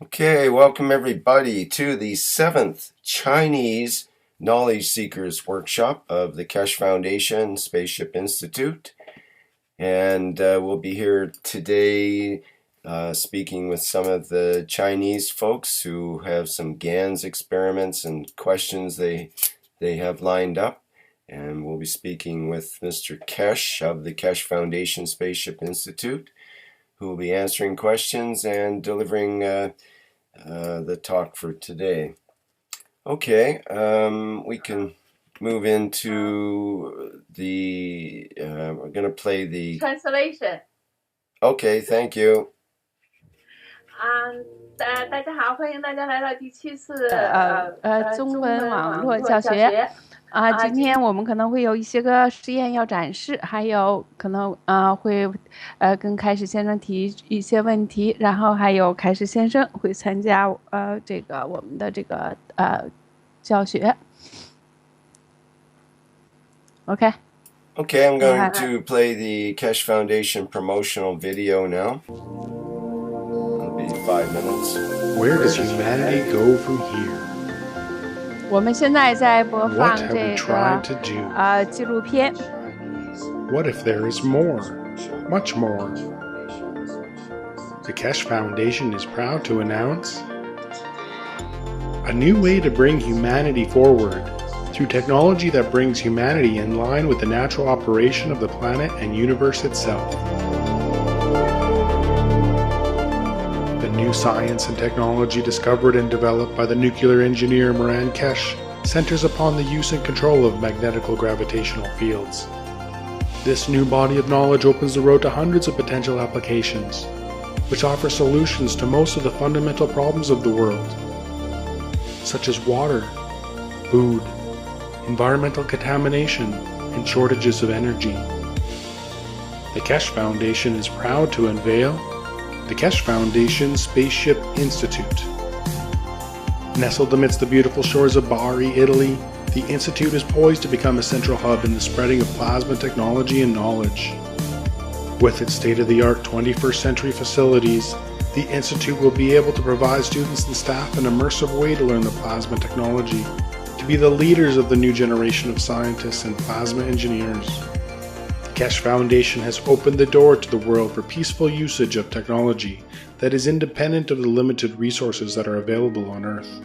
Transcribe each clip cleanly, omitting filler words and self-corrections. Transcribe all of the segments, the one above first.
Okay, welcome everybody to the 7th Chinese Knowledge Seekers Workshop of the Keshe Foundation Spaceship Institute. And we'll be here today speaking with some of the Chinese folks who have some GANs experiments and questions they have lined up. And we'll be speaking with Mr. Keshe of the Keshe Foundation Spaceship Institute, who will be answering questions and delivering the talk for today. Okay, we can move into the, we're going to play the translation. Okay, thank you. 大家好，欢迎大家来到第7次中文网络教学。今天我们可能会有一些个实验要展示，还有可能会跟开始先生提一些问题，然后还有开始先生会参加这个我们的这个教学。Okay, I'm going to play the Keshe Foundation promotional video now. It'll be 5 minutes. Where does humanity go from here? 我们现在在播放 What have 这 we tried 个 to do? 纪录片。 What if there is more? Much more. The Keshe Foundation is proud to announce a new way to bring humanity forward through technology that brings humanity in line with the natural operation of the planet and universe itself. The new science and technology discovered and developed by the nuclear engineer Moran Keshe centers upon the use and control of magnetical gravitational fields. This new body of knowledge opens the road to hundreds of potential applications, which offer solutions to most of the fundamental problems of the world, such as water, food, environmental contamination, and shortages of energy. The Keshe Foundation is proud to unveil the Keshe Foundation Spaceship Institute. Nestled amidst the beautiful shores of Bari, Italy, the Institute is poised to become a central hub in the spreading of plasma technology and knowledge. With its state-of-the-art 21st century facilities, the Institute will be able to provide students and staff an immersive way to learn the plasma technology, to be the leaders of the new generation of scientists and plasma engineers. The Keshe Foundation has opened the door to the world for peaceful usage of technology that is independent of the limited resources that are available on Earth.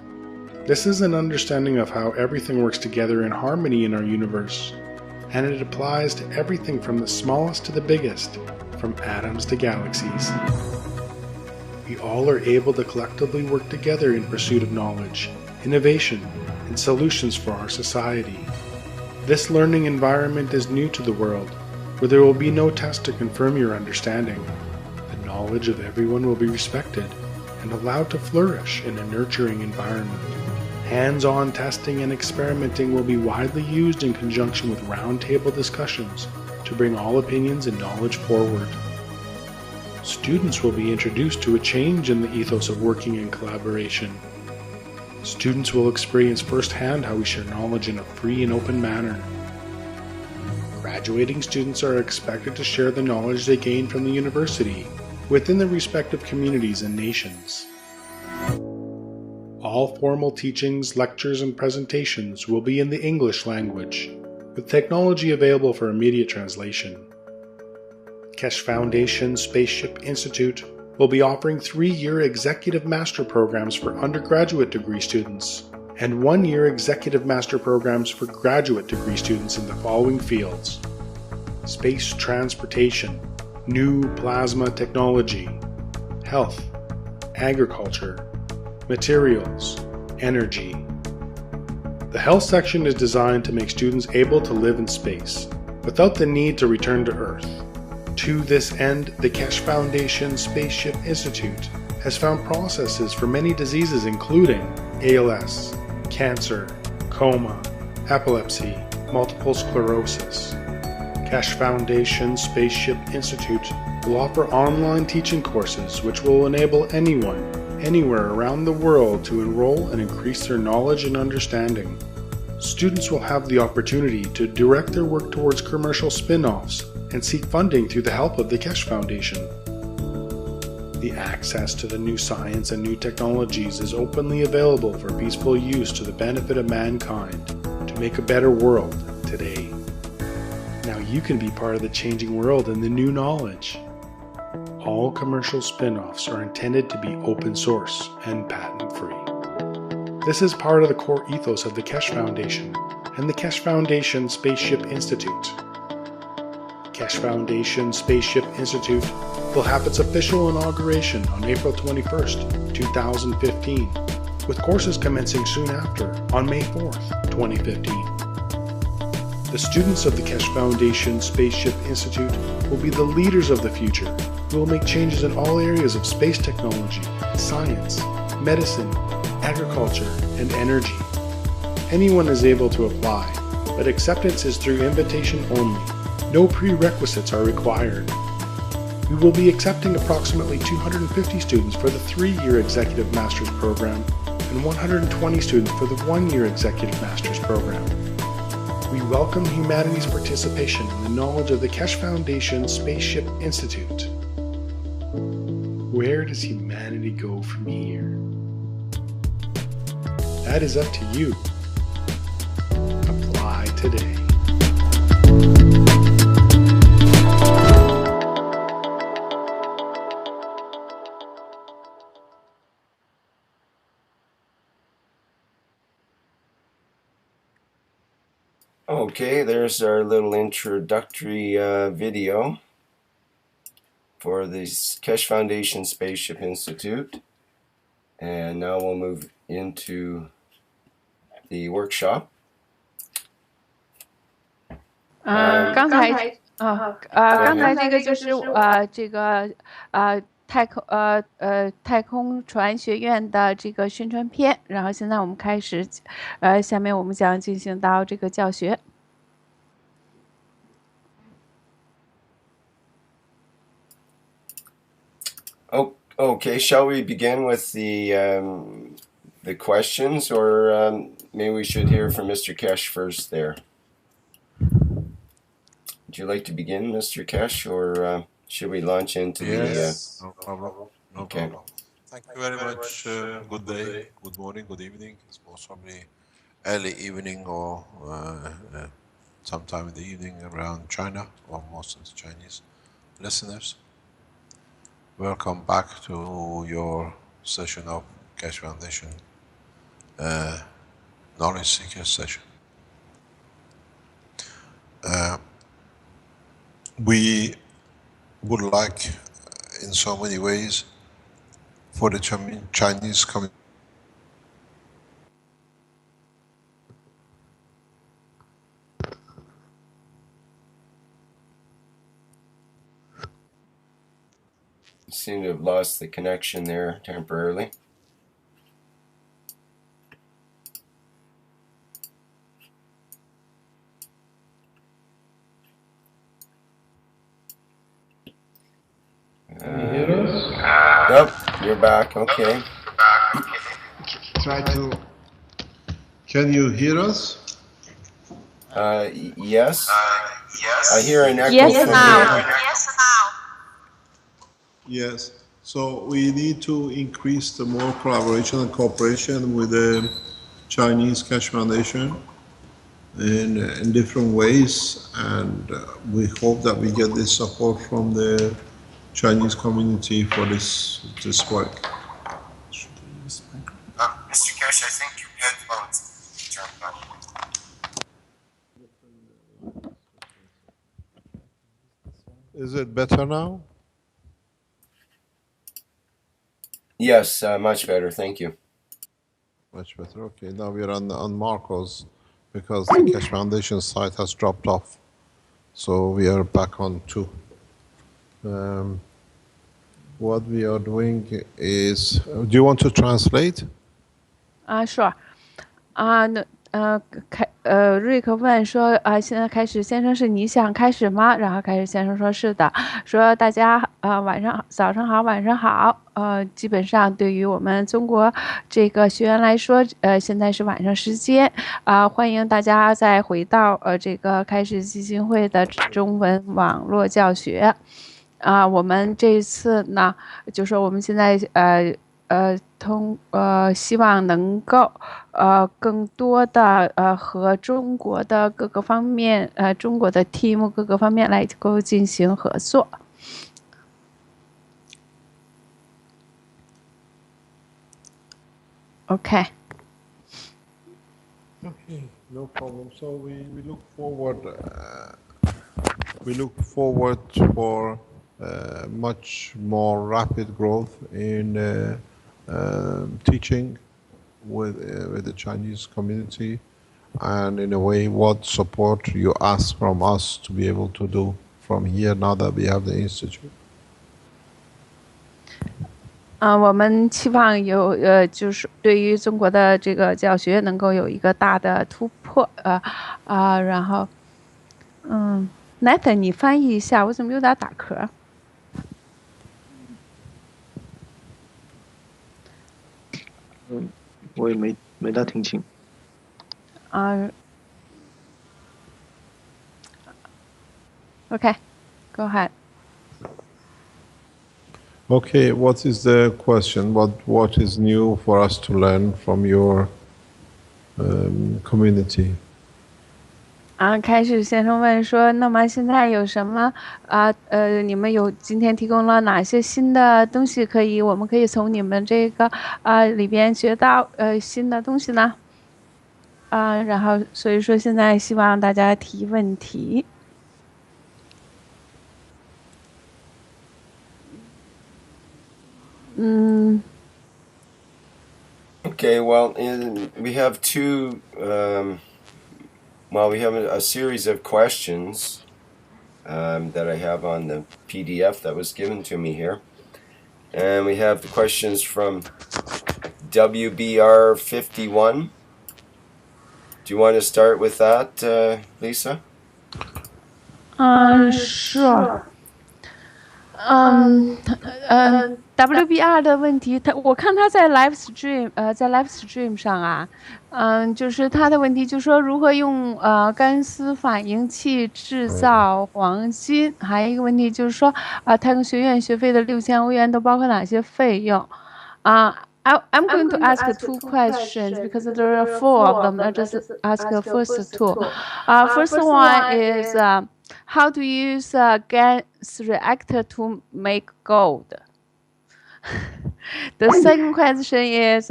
This is an understanding of how everything works together in harmony in our universe, and it applies to everything from the smallest to the biggest, from atoms to galaxies. We all are able to collectively work together in pursuit of knowledge, innovation, and solutions for our society. This learning environment is new to the world, where there will be no test to confirm your understanding. The knowledge of everyone will be respected and allowed to flourish in a nurturing environment. Hands-on testing and experimenting will be widely used in conjunction with roundtable discussions to bring all opinions and knowledge forward. Students will be introduced to a change in the ethos of working in collaboration. Students will experience firsthand how we share knowledge in a free and open manner. Graduating students are expected to share the knowledge they gain from the university within their respective communities and nations. All formal teachings, lectures, and presentations will be in the English language, with technology available for immediate translation. Keshe Foundation Spaceship Institute will be offering 3-year executive master programs for undergraduate degree students and 1-year executive master programs for graduate degree students in the following fields: space transportation, new plasma technology, health, agriculture, materials, energy. The health section is designed to make students able to live in space without the need to return to Earth. To this end, the Keshe Foundation Spaceship Institute has found processes for many diseases including ALS, cancer, coma, epilepsy, multiple sclerosis. Keshe Foundation Spaceship Institute will offer online teaching courses which will enable anyone, anywhere around the world to enroll and increase their knowledge and understanding. Students will have the opportunity to direct their work towards commercial spin-offs and seek funding through the help of the Keshe Foundation. The access to the new science and new technologies is openly available for peaceful use to the benefit of mankind to make a better world today. Now you can be part of the changing world and the new knowledge. All commercial spin-offs are intended to be open source and patent-free. This is part of the core ethos of the Keshe Foundation and the Keshe Foundation Spaceship Institute. Keshe Foundation Spaceship Institute will have its official inauguration on April 21st, 2015, with courses commencing soon after on May 4th, 2015. The students of the Keshe Foundation Spaceship Institute will be the leaders of the future who will make changes in all areas of space technology, science, medicine, agriculture, and energy. Anyone is able to apply, but acceptance is through invitation only. No prerequisites are required. We will be accepting approximately 250 students for the 3-year Executive Master's Program and 120 students for the 1-year Executive Master's Program. We welcome humanity's participation in the knowledge of the Keshe Foundation Spaceship Institute. Where does humanity go from here? That is up to you. Apply today. Okay, there's our little introductory video for the Keshe Foundation Spaceship Institute. And now we'll move into the workshop. 刚才这个就是太空船学院的这个宣传片，然后现在我们开始，下面我们将进行到这个教学。Okay, shall we begin with the questions, or maybe we should hear from Mr. Keshe first there? Would you like to begin, Mr. Keshe, or should we launch into Yes, no problem. No Okay. problem. Thank you very much. Good day, good morning, good evening. It's most probably early evening or sometime in the evening around China, or most of the Chinese listeners. Welcome back to your session of Keshe Foundation Knowledge Seeker session. We would like, in so many ways, for the Chinese community seem to have lost the connection there temporarily. Can you hear us? Yep, you're back. Okay. Try to. Can you hear us? Yes. I hear an echo Yes, from now. here. Yes. So we need to increase the more collaboration and cooperation with the Chinese Keshe Foundation in different ways, and we hope that we get this support from the Chinese community for this work. Mr. Keshe, I think your headphones turned on. Is it better now? Yes, much better. Thank you. Much better. Okay, now we're on Marcos because the Keshe Foundation site has dropped off. So we are back on 2. What we are doing is, do you want to translate? Sure. 瑞克问说现在开始，先生是你想开始吗？然后开始先生说是的，说大家早上好，晚上好。基本上对于我们中国这个学员来说，现在是晚上时间欢迎大家再回到这个开始基金会的中文网络教学。我们这一次呢，就是我们现在希望能够更多的和中国的各个方面中国的 team 各个方面来够进行合作。Okay. Okay, no problem. So we look forward. We look forward for much more rapid growth in teaching with the Chinese community, and in a way, what support you ask from us to be able to do from here now that we have the institute. 我们期望有就是对于中国的这个教学能够有一个大的突破，然后Nathan 你翻译一下，我怎么有点打嗝？我也没大听清。Okay, go ahead. Okay, what is the question? What is new for us to learn from your community? 开始先生问说，那么现在有什么你们今天提供了哪些新的东西我们可以从你们这个里边学到新的东西呢？然后所以说现在希望大家提问题。Okay, well, we have two. We have a series of questions that I have on the PDF that was given to me here, and we have the questions from WBR51. Do you want to start with that, Lisa? Sure. WBR 的问题，我看他在 live stream 上啊，就是他的问题就是说如何用干丝反应器制造黄金，还有一个问题就是说太空学院学费的$6000都包括哪些费用？I'm going to ask two questions because there are four of them. I'll just ask the first two. First one is how to use a gas reactor to make gold. The second question is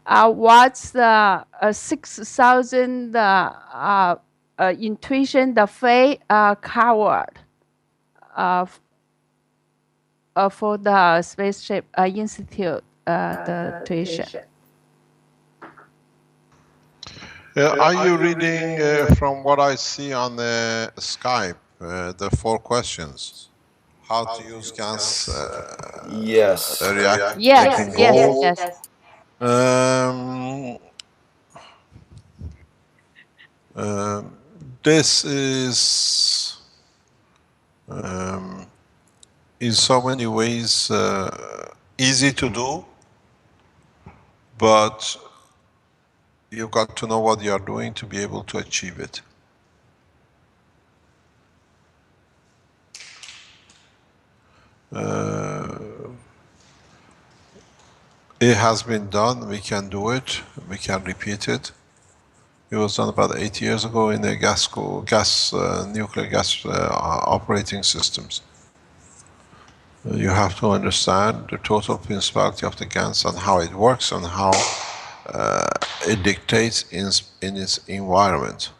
what's the 6,000 intuition the fee covered for the spaceship institute the tuition. Are you reading from what I see on the Skype, the four questions? How to use gas Yes. reactor? Yes. This is in so many ways easy to do, but you've got to know what you are doing to be able to achieve it. It has been done, we can do it, we can repeat it. It was done about 8 years ago in the nuclear gas operating systems. You have to understand the total principality of the gas and how it works and how it dictates in its environment.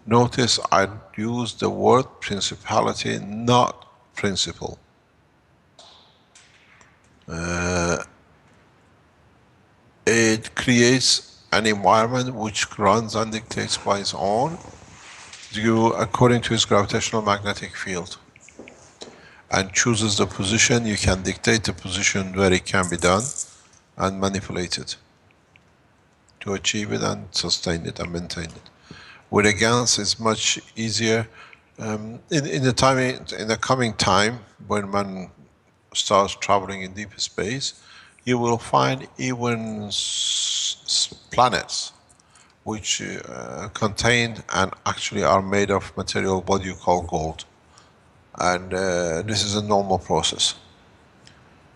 Notice I use the word principality, not principle. It creates an environment which runs and dictates by its own, according to its gravitational magnetic field, and chooses the position. You can dictate the position where it can be done and manipulate it to achieve it and sustain it and maintain it. With a gas, it's much easier. In the coming time, when man starts traveling in deep space, you will find even planets which contain and actually are made of material what you call gold. And this is a normal process.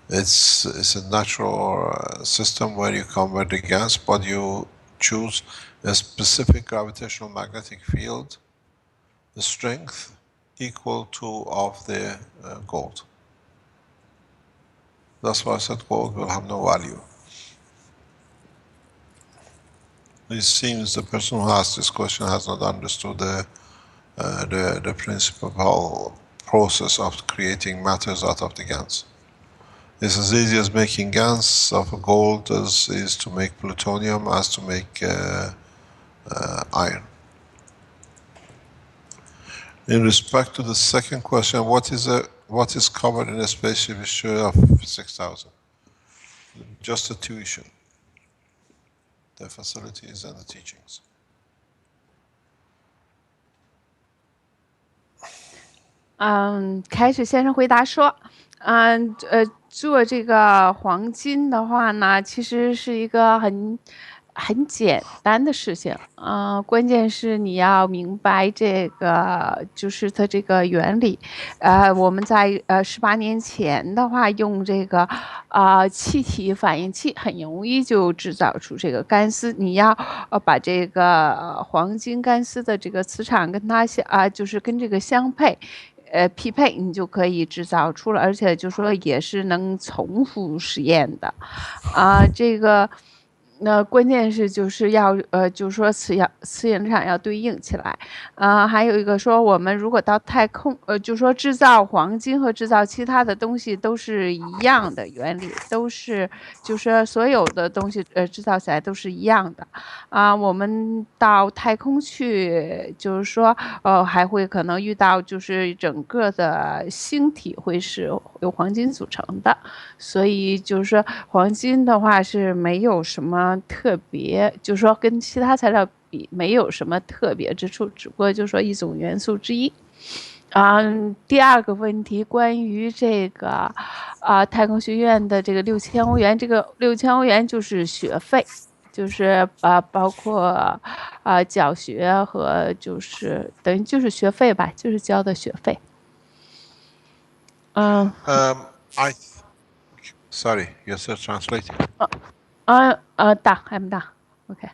It's a natural system where you convert the GaNs, but you choose a specific gravitational magnetic field, the strength equal to of the gold. That's why I said gold will have no value. It seems the person who asked this question has not understood the principal process of creating matters out of the GaNs. It's as easy as making GaNs of gold as is to make plutonium as to make iron. In respect to the second question, what is covered in a spaceship issue of 6,000? Just the tuition, the facilities and the teachings. 开始先生回答说，做这个黄金的话呢，其实是一个很简单的事情，关键是你要明白这个就是它这个原理。我们在18年前的话，用这个气体反应器很容易就制造出这个干丝。你要把这个黄金干丝的这个磁场跟它就是跟这个相配。匹配你就可以制造出了，而且就说也是能重复实验的，这个。那关键是就是要就是说磁场要对应起来，还有一个说我们如果到太空，就说制造黄金和制造其他的东西都是一样的原理，都是就是所有的东西制造起来都是一样的，我们到太空去，就是说还会可能遇到就是整个的星体会是由黄金组成的，所以就是说黄金的话是没有什么特别，就是说跟其他材料比没有什么特别之处，只不过就是说一种元素之一。第二个问题关于这个太空学院的这个6000欧元，这个6000欧元就是学费，就是包括教学和就是等于就是学费吧，就是交的学费。Sorry, you're still translating. I'm done. Okay.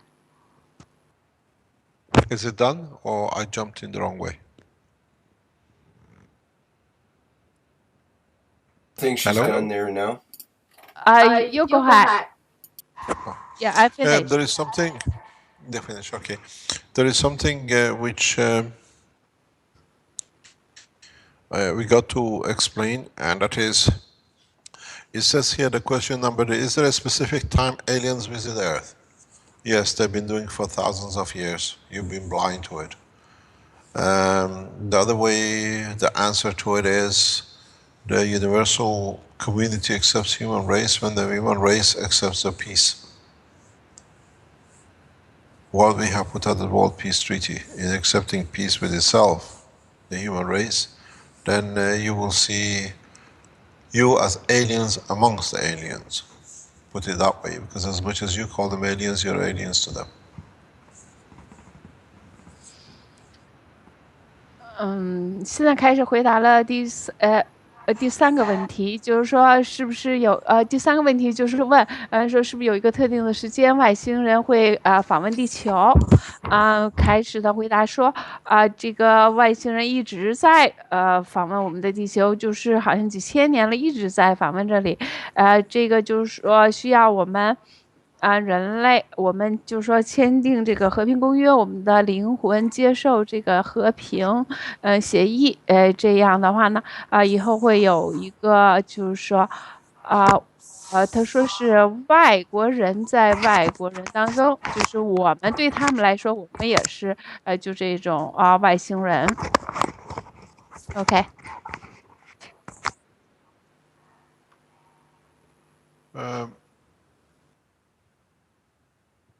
Is it done, or I jumped in the wrong way? I think she's done there now. You go ahead. Yeah, I finished. There is something. They finished. Okay. There is something which we got to explain, and that is. It says here the question number: is there a specific time aliens visit Earth? Yes, they've been doing for thousands of years. You've been blind to it. The other way, the answer to it is the universal community accepts human race when the human race accepts the peace. What we have put out the World Peace Treaty in accepting peace with itself, the human race, then you will see you as aliens amongst the aliens. Put it that way, because as much as you call them aliens, you're aliens to them. 现在开始回答了第三个问题，就是说是不是有第三个问题就是问说是不是有一个特定的时间外星人会访问地球？开始的回答说这个外星人一直在访问我们的地球，就是好像几千年了，一直在访问这里。这个就是说需要我们。人类，我们就说签订这个和平公约，我们的灵魂接受这个和平协议，这样的话呢，以后会有一个就是说，他说是外国人在外国人当中，就是我们对他们来说，我们也是就这种外星人。OK。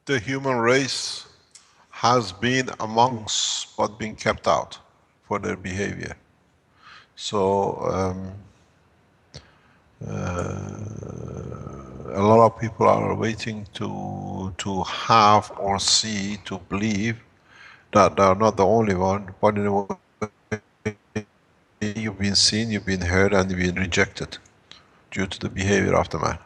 The human race has been amongst but been kept out for their behavior. So a lot of people are waiting to have or see, to believe that they are not the only one, but in a way you you've been seen, you've been heard, and you've been rejected due to the behavior of the man.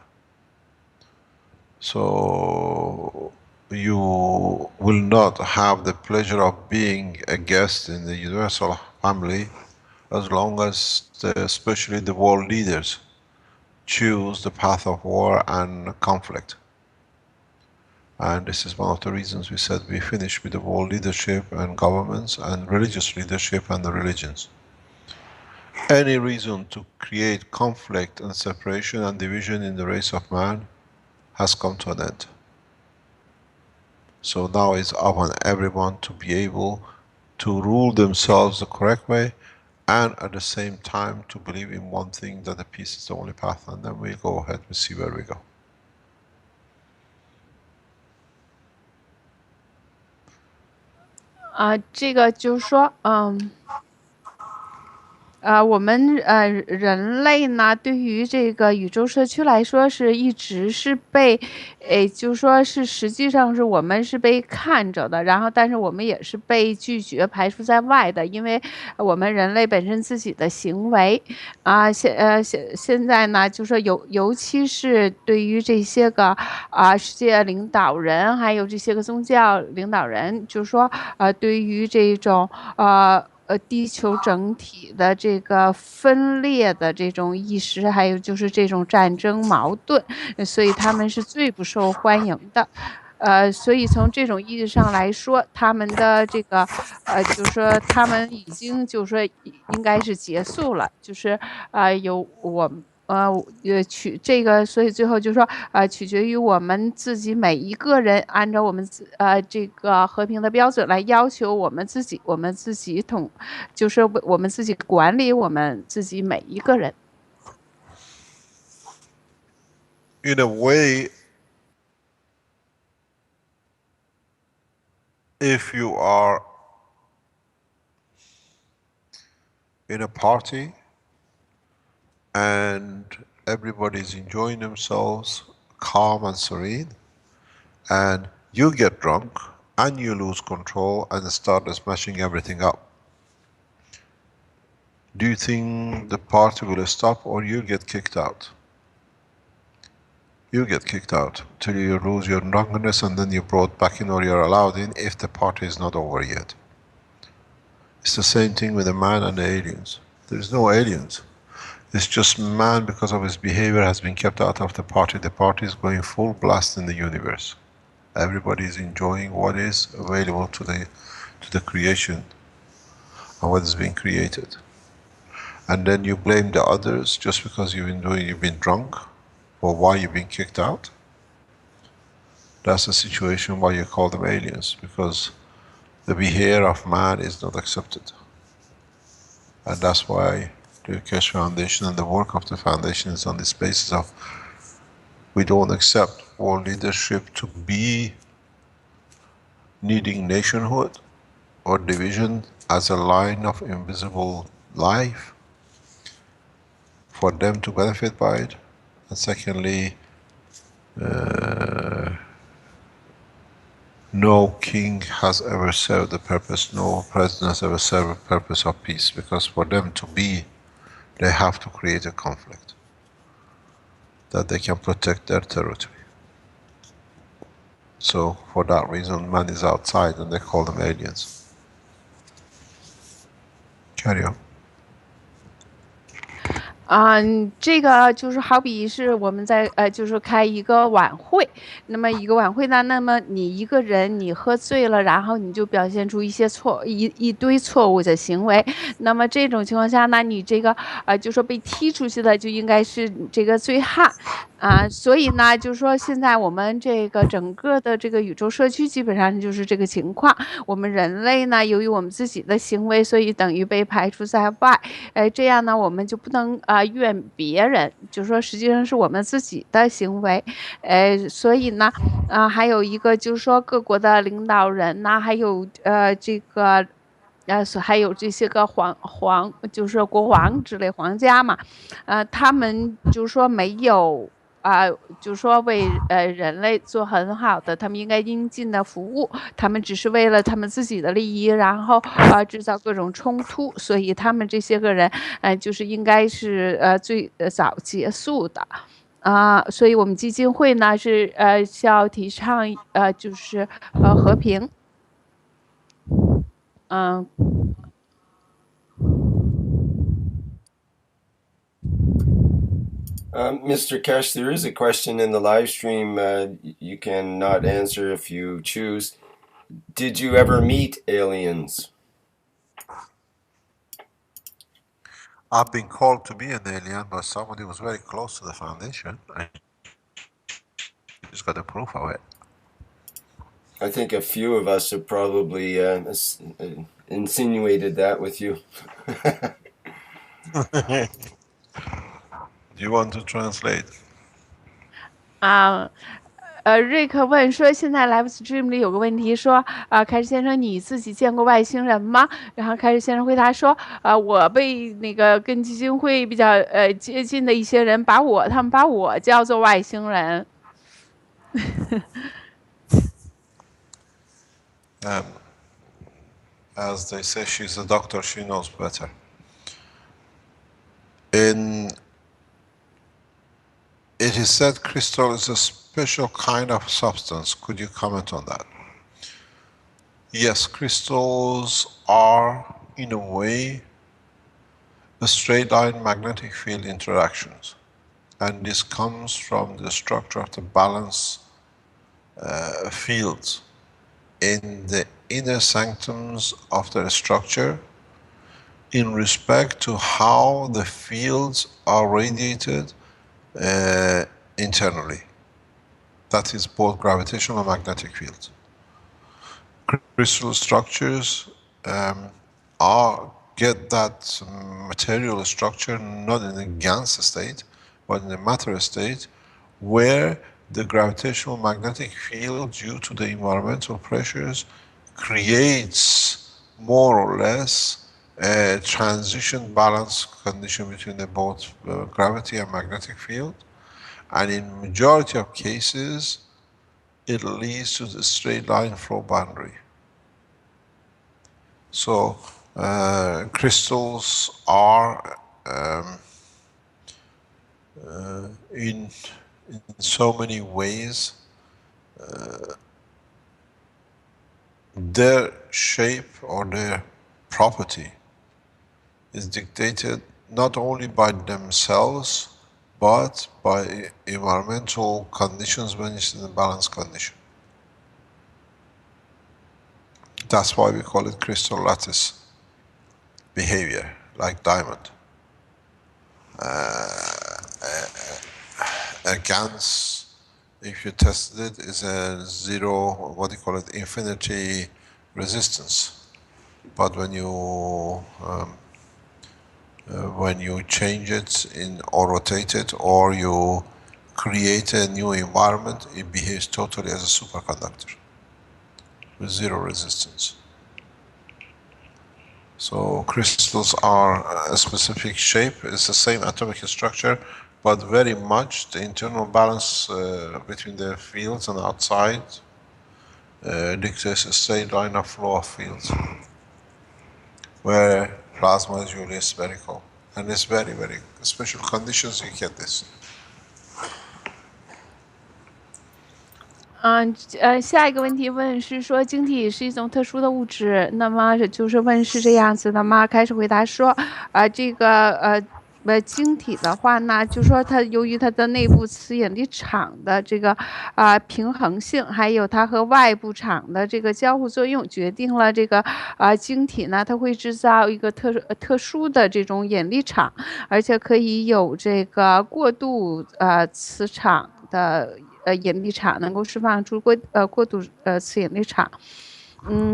So you will not have the pleasure of being a guest in the universal family as long as especially the world leaders choose the path of war and conflict. And this is one of the reasons we said we finish with the world leadership and governments and religious leadership and the religions. Any reason to create conflict and separation and division in the race of man has come to an end. So now it's upon everyone to be able to rule themselves the correct way, and at the same time to believe in one thing, that the peace is the only path, and then we go ahead and see where we go.我们人类呢，对于这个宇宙社区来说，是一直是被，就是说是实际上是我们是被看着的，然后但是我们也是被拒绝、排除在外的，因为我们人类本身自己的行为现在呢，就是说尤其是对于这些个世界领导人，还有这些个宗教领导人，就是说对于这种地球整体的这个分裂的这种意识，还有就是这种战争矛盾，所以他们是最不受欢迎的。所以从这种意义上来说，他们的这个就是说他们已经就是说应该是结束了，就是有我所以最后就说取决于我们自己每一个人，按照我们这个和平的标准来要求我们自己就是我们自己管理我们自己每一个人。In a way, if you are in a party and everybody is enjoying themselves, calm and serene, and you get drunk and you lose control and start smashing everything up, do you think the party will stop, or you get kicked out? You get kicked out till you lose your drunkenness, and then you're brought back in, or you're allowed in if the party is not over yet. It's the same thing with the man and the aliens. There is no aliens. It's just man, because of his behavior, has been kept out of the party. The party is going full blast in the universe. Everybody is enjoying what is available to the creation and what is being created. And then you blame the others just because you've been drunk, or why you've been kicked out. That's the situation why you call them aliens, because the behavior of man is not accepted. And that's why the Keshe Foundation and the work of the foundation is on this basis of, we don't accept world leadership to be needing nationhood or division as a line of invisible life for them to benefit by it. And secondly, no king has ever served the purpose, no president has ever served the purpose of peace, because for them to be, they have to create a conflict that they can protect their territory. So for that reason, man is outside and they call them aliens. Carry on. 这个就是好比是我们在就是开一个晚会，那么一个晚会呢，那么你一个人你喝醉了，然后你就表现出一堆错误的行为，那么这种情况下呢，你这个就说被踢出去的就应该是这个醉汉所以呢，就是说现在我们这个整个的这个宇宙社区基本上就是这个情况。我们人类呢，由于我们自己的行为，所以等于被排除在外。这样呢，我们就不能怨别人，就是说实际上是我们自己的行为。所以呢，还有一个就是说各国的领导人呢，还有这个。还有这些个就是国王之类皇家嘛，他们就是说没有就是说为人类做很好的，他们应该应尽的服务，他们只是为了他们自己的利益，然后制造各种冲突，所以他们这些个人就是应该是最早结束的。所以我们基金会呢是需要提倡就是和平。Mr. Kesh, there is a question in the live stream you can not answer if you choose. Did you ever meet aliens? I've been called to be an alien, but somebody was very close to the foundation. I just got a proof of it. I think a few of us have probably insinuated that with you. Do you want to translate? 瑞克问说，现在 Live Stream 里有个问题说，凯士先生，你自己见过外星人吗？然后凯士先生回答说，我被那个跟基金会比较接近的一些人他们把我叫做外星人。As they say, she's a doctor, she knows better. It is said crystal is a special kind of substance. Could you comment on that? Yes, crystals are, in a way, a straight line magnetic field interactions. And this comes from the structure of the balance fields in the inner sanctums of the structure in respect to how the fields are radiated internally. That is both gravitational and magnetic fields. Crystal structures get that material structure not in a GANS state, but in a matter state, where the gravitational magnetic field, due to the environmental pressures, creates more or less a transition balance condition between the both gravity and magnetic field, and in majority of cases it leads to the straight line flow boundary. So crystals are in so many ways their shape or their property is dictated not only by themselves but by environmental conditions when it's in a balanced condition. That's why we call it crystal lattice behavior, like diamond. A GANS, if you tested it, is a zero, what do you call it, infinity resistance. But when you change it or rotate it, or you create a new environment, it behaves totally as a superconductor with zero resistance. So crystals are a specific shape. It's the same atomic structure, but very much the internal balance between the fields and outside dictates a straight line of flow of fields, where plasma is usually spherical. And it's very, very special conditions you get this. 下一个问题问是说，晶体是一种特殊的物质，那么就是问是这样子的吗？开始回答说，这个晶体的话呢，就说它由于它的内部磁引力场的这个平衡性，还有它和外部场的这个交互作用，决定了这个晶体呢，它会制造一个特殊的这种引力场，而且可以有这个过度磁场的引力场，能够释放出过度磁引力场。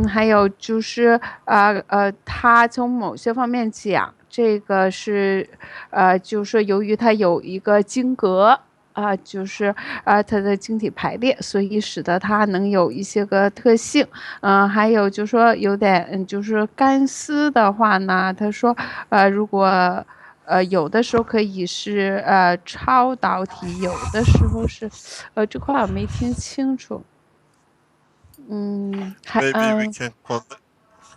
还有就是它从某些方面讲，这个是就是说由于它有一个晶格就是它的晶体排列，所以使得它能有一些个特性。还有就是说有点就是干丝的话呢，他说如果有的时候可以是超导体，有的时候是这块我没听清楚。Maybe we can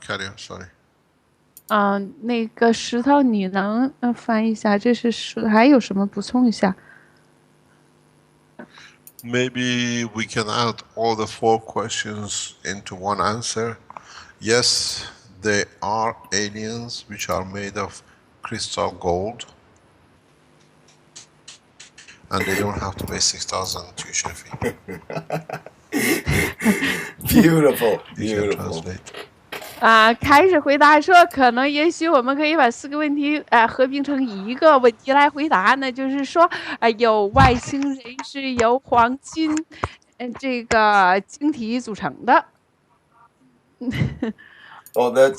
carry on. Sorry. 那个石头，你能翻译一下？这是还有什么补充一下？ Maybe we can add all the 4 questions into one answer. Yes, there are aliens which are made of crystal gold, and they don't have to pay 6,000 tuition fee. Beautiful, You can beautiful. translate. 开始回答说，可能也许我们可以把4个问题合并成一个问题来回答呢，就是说有外星人是由黄金这个晶体组成的。Well, that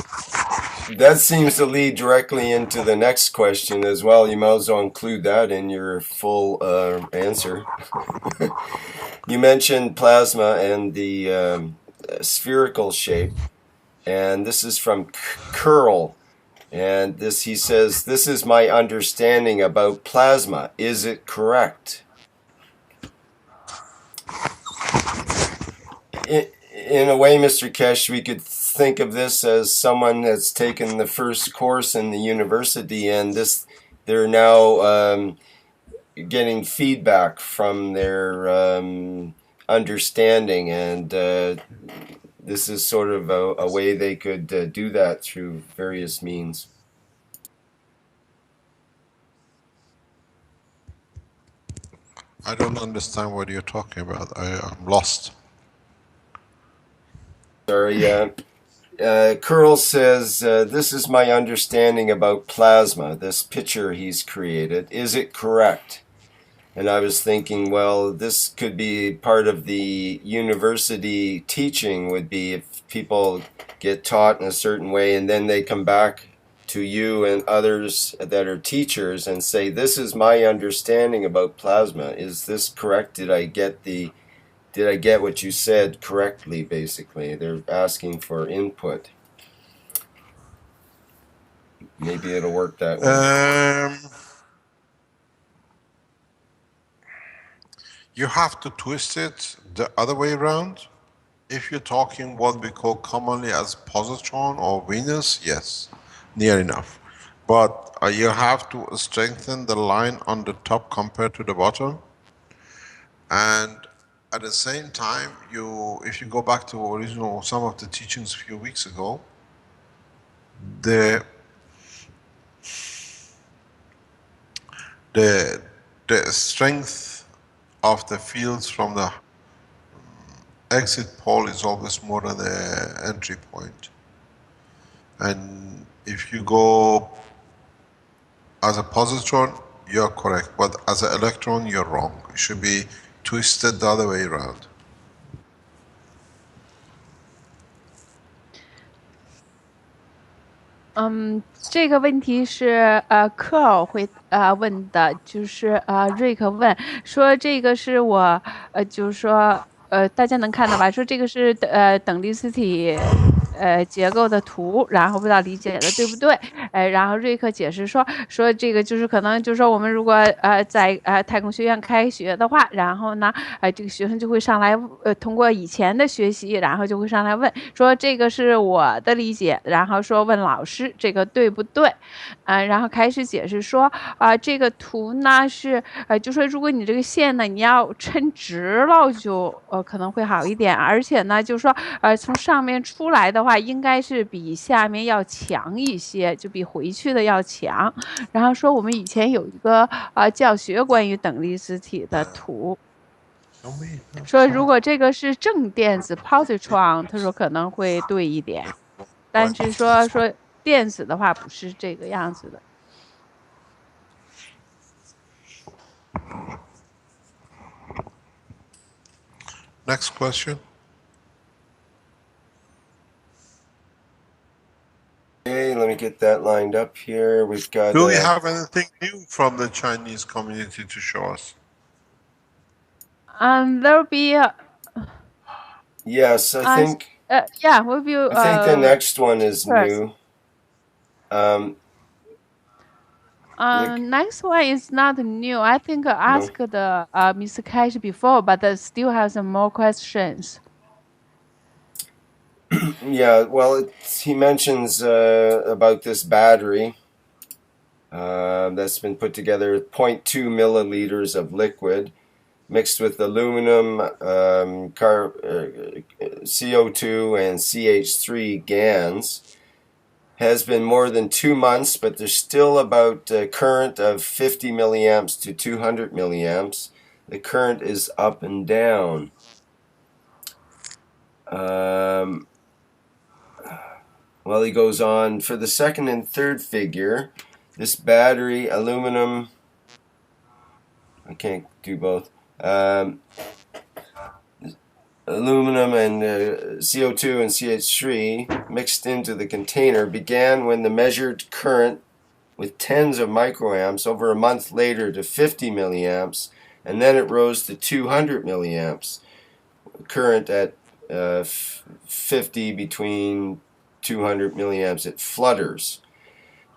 seems to lead directly into the next question as well. You might as well include that in your full answer. You mentioned plasma and the spherical shape, and this is from Curl. And this, he says, this is my understanding about plasma. Is it correct? In a way, Mr. Kesh, we could think of this as someone that's taken the first course in the university, and they're now getting feedback from their understanding, and this is sort of a way they could do that through various means. I don't understand what you're talking about. I'm lost. Sorry, Curl says, this is my understanding about plasma, this picture he's created. Is it correct? And I was thinking, well, this could be part of the university teaching, would be if people get taught in a certain way and then they come back to you and others that are teachers and say, this is my understanding about plasma. Is this correct? Did I get what you said correctly, basically? They're asking for input. Maybe it'll work that way. You have to twist it the other way around. If you're talking what we call commonly as positron or Venus, yes, near enough. But you have to strengthen the line on the top compared to the bottom. And at the same time, if you go back to some of the teachings a few weeks ago, the strength of the fields from the exit pole is always more than the entry point. And if you go as a positron, you're correct, but as an electron, you're wrong. It should be twisted the other way around. 这个问题是科尔会问的，就是瑞克问说这个是我就是说大家能看到吧？说这个是等离子体结构的图，然后不知道理解的对不对？然后瑞克解释说这个就是可能就是说我们如果在太空学院开学的话，然后呢这个学生就会上来通过以前的学习，然后就会上来问说这个是我的理解，然后说问老师这个对不对？然后开始解释说这个图呢是就说如果你这个线呢你要抻直了就可能会好一点，而且呢就是说从上面出来的话应该是比下面要强一些，就比回去的要强。然后说我们以前有一个教学关于等离子体的图，说如果这个是正电子 positron， 他说可能会对一点，但是说电子的话不是这个样子的。Next question. Okay, let me get that lined up here. We've got. Do we have anything new from the Chinese community to show us? There'll be. Yes, I think. Yeah, we'll be. I think the next one is new. Next one is not new. I think I asked the Mr. Cash before, but still has some more questions. Yeah, well, he mentions about this battery that's been put together with 0.2 milliliters of liquid mixed with aluminum, CO2, and CH3 GANs. Has been more than 2 months, but there's still about a current of 50 milliamps to 200 milliamps. The current is up and down. Well, he goes on, for the second and third figure, this battery, aluminum, I can't do both, aluminum and CO2 and CH3 mixed into the container began when the measured current with tens of microamps over a month later to 50 milliamps, and then it rose to 200 milliamps. Current at 50 between 200 milliamps, it flutters.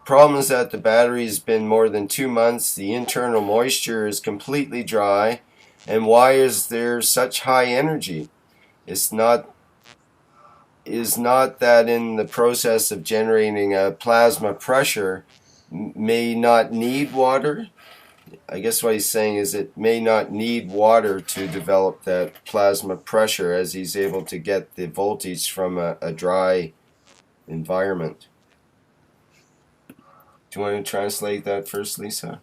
Problem is that the battery's been more than 2 months, the internal moisture is completely dry, and why is there such high energy? Is not that in the process of generating a plasma pressure may not need water? I guess what he's saying is it may not need water to develop that plasma pressure as he's able to get the voltage from a dry environment. Do you want to translate that first, Lisa?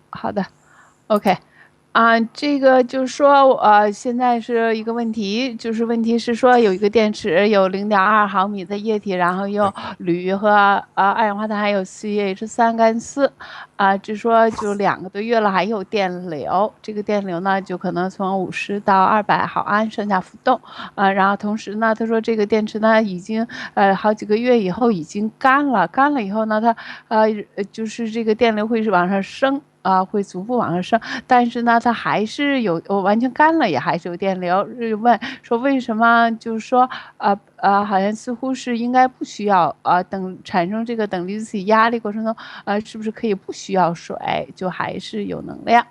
好的 ，OK。这个就是说，现在是一个问题，就是问题是说有一个电池有0.2毫米的液体，然后用铝和二氧化碳还有 CH3 干丝，就说就2个多月了还有电流，这个电流呢就可能从50到200毫安上下浮动，然后同时呢，他说这个电池呢已经好几个月以后已经干了以后呢，它就是这个电流会是往上升。会逐步往上升，但是呢，它还是有，完全干了也还是有电流。问说为什么？就是说，好像似乎是应该不需要等产生这个等离子体压力过程中，是不是可以不需要水，就还是有能量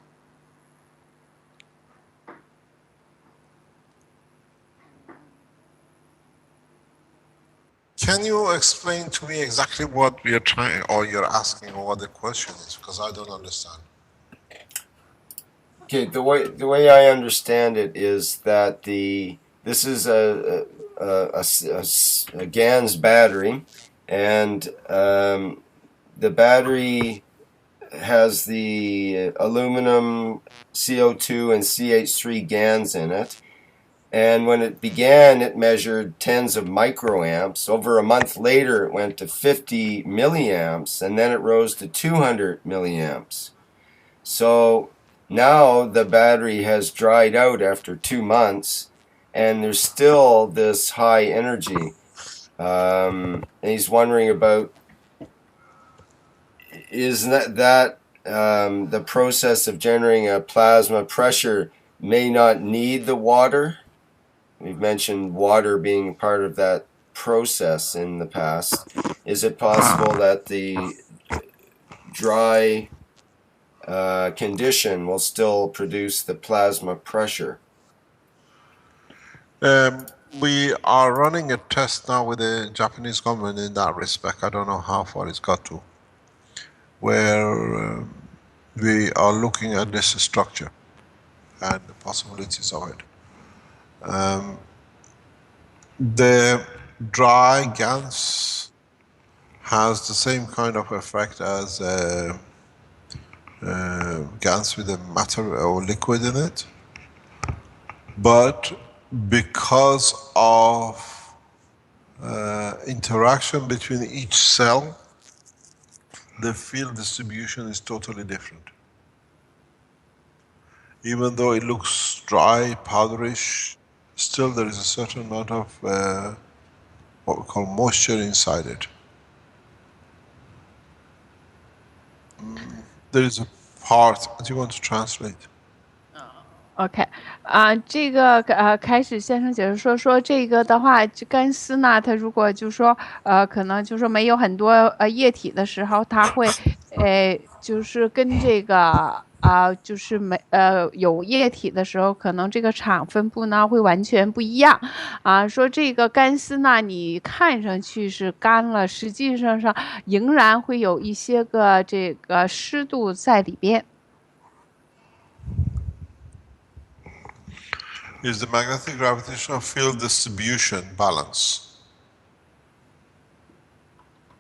？Can you explain to me exactly what we are trying, or you're asking, or what the question is? Because I don't understand. Okay, the way I understand it is that this is a GANS battery, and the battery has the aluminum, CO2, and CH3 GANs in it. And when it began, it measured tens of microamps. Over a month later, it went to 50 milliamps, and then it rose to 200 milliamps. So now the battery has dried out after 2 months, and there's still this high energy. And he's wondering about, is that the process of generating a plasma pressure may not need the water? We've mentioned water being part of that process in the past. Is it possible that the dry condition will still produce the plasma pressure? We are running a test now with the Japanese government in that respect. I don't know how far it's got to, where we are looking at this structure and the possibilities of it. The dry GANS has the same kind of effect as GANS with a matter or liquid in it, but because of interaction between each cell, the field distribution is totally different. Even though it looks dry, powderish, still there is a certain amount of what we call moisture inside it. There is a part, do you want to translate? OK，这个开始先生解释说这个的话，这干丝呢，它如果就说可能就说没有很多液体的时候，它会就是跟这个就是有液体的时候，可能这个场分布呢会完全不一样说这个干丝呢，你看上去是干了，实际上仍然会有一些个这个湿度在里边。Is the magnetic gravitational field distribution balance,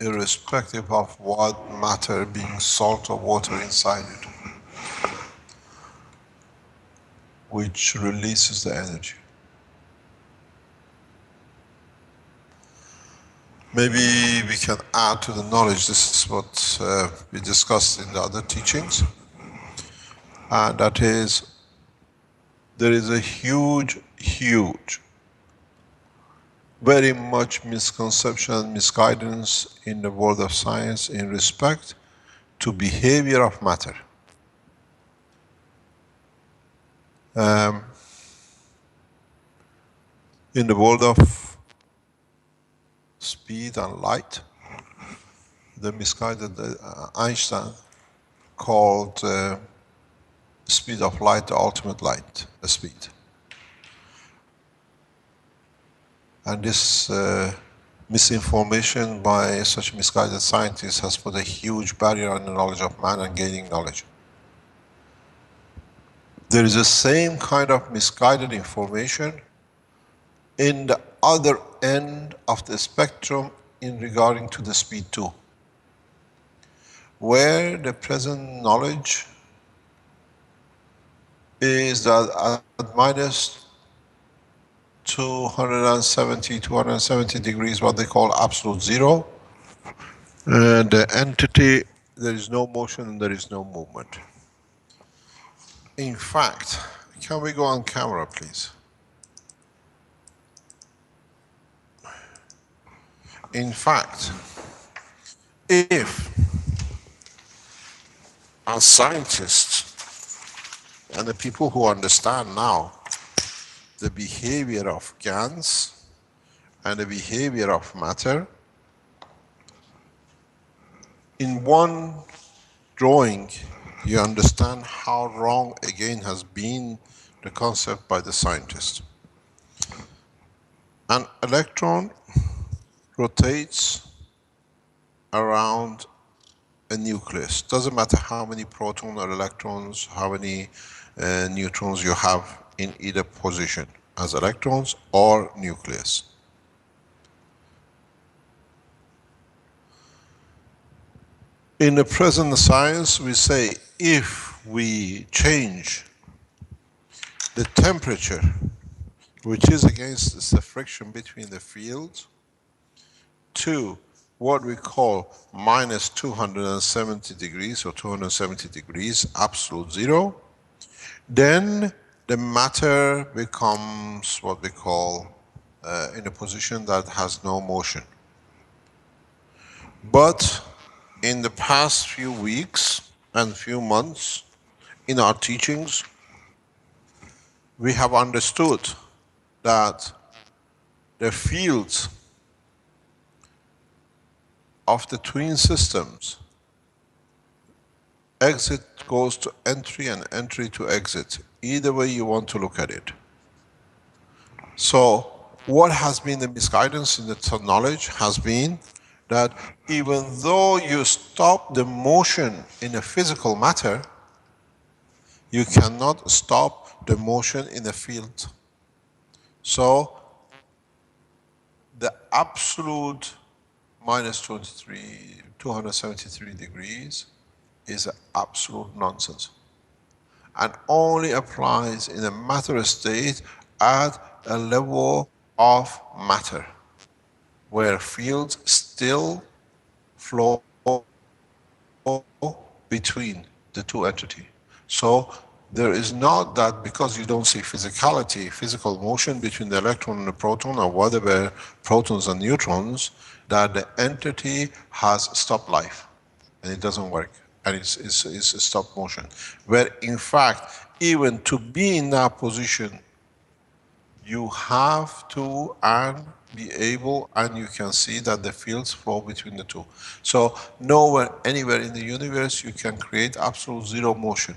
irrespective of what matter being salt or water inside it, which releases the energy. Maybe we can add to the knowledge, this is what we discussed in the other teachings, and that is, there is a huge, very much misconception and misguidance in the world of science in respect to behavior of matter. In the world of speed and light, the misguided Einstein called speed of light the ultimate light speed. And this misinformation by such misguided scientists has put a huge barrier on the knowledge of man and gaining knowledge. There is the same kind of misguided information in the other end of the spectrum in regarding to the speed too, where the present knowledge is that at minus 270 degrees, what they call absolute zero, the entity, there is no motion and there is no movement. In fact, can we go on camera, please? In fact, if as scientists and the people who understand now the behavior of GANs and the behavior of matter, in one drawing you understand how wrong again has been the concept by the scientist. An electron rotates around a nucleus. Doesn't matter how many protons or electrons, how many neutrons you have in either position, as electrons or nucleus. In the present science, we say if we change the temperature, which is against the friction between the fields, to what we call minus 270 degrees or 270 degrees, absolute zero, then the matter becomes what we call in a position that has no motion. But in the past few weeks and few months in our teachings, we have understood that the fields of the twin systems, exit goes to entry and entry to exit, either way you want to look at it. So what has been the misguidance in the knowledge has been that even though you stop the motion in a physical matter, you cannot stop the motion in a field. So the absolute minus 273 degrees is absolute nonsense, and only applies in a matter state at a level of matter, where fields still flow between the two entities. So there is not that because you don't see physicality, physical motion between the electron and the proton, or whatever, protons and neutrons, that the entity has stopped life and it doesn't work and it's stop motion. Where in fact, even to be in that position, you have to and be able, and you can see that the fields flow between the two. So nowhere, anywhere in the universe you can create absolute zero motion.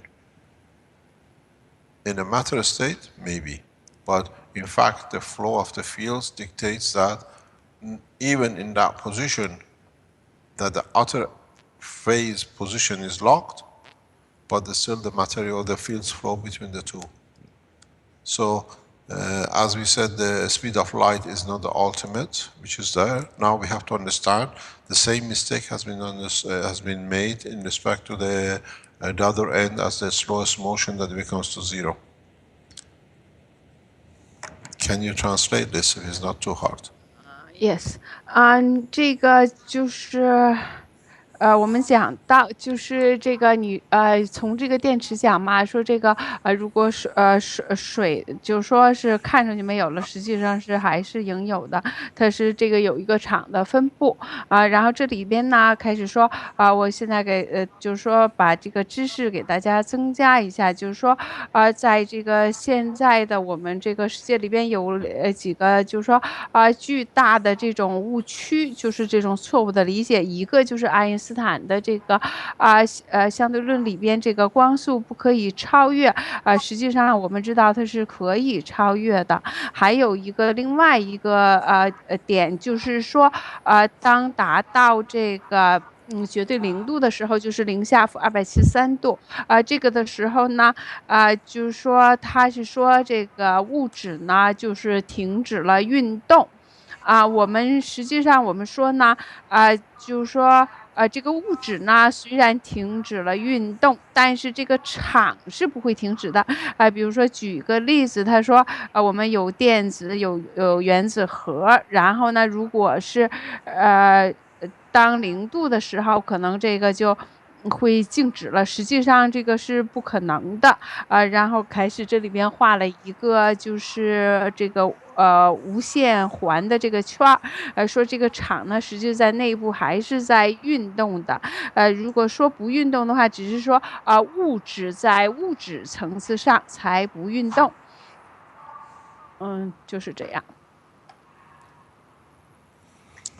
In a matter state, maybe. But in fact, the flow of the fields dictates that even in that position, that the outer phase position is locked, but still the material, the fields flow between the two. So, as we said, the speed of light is not the ultimate, which is there. Now we have to understand the same mistake has been made in respect to the other end as the slowest motion that becomes to zero. Can you translate this if it's not too hard? Yes，这个就是。我们讲到就是这个你从这个电池讲嘛，说这个如果水就说是看上去没有了，实际上是还是应有的，它是这个有一个场的分布然后这里边呢开始说我现在给就是说把这个知识给大家增加一下，就是说在这个现在的我们这个世界里边有几个就是说巨大的这种误区，就是这种错误的理解，一个就是爱因斯坦的这个相对论里边这个光速不可以超越实际上我们知道它是可以超越的。还有另外一个点就是说当达到这个绝对零度的时候，就是零下负273度这个的时候呢就是说他是说这个物质呢就是停止了运动我们实际上我们说呢就是说这个物质呢虽然停止了运动，但是这个场是不会停止的比如说举一个例子，他说我们有电子有原子核，然后呢如果是当0度的时候，可能这个就会静止了，实际上这个是不可能的然后开始这里边画了一个就是这个无限环的这个圈说这个场呢实际在内部还是在运动的如果说不运动的话，只是说物质在物质层次上才不运动就是这样。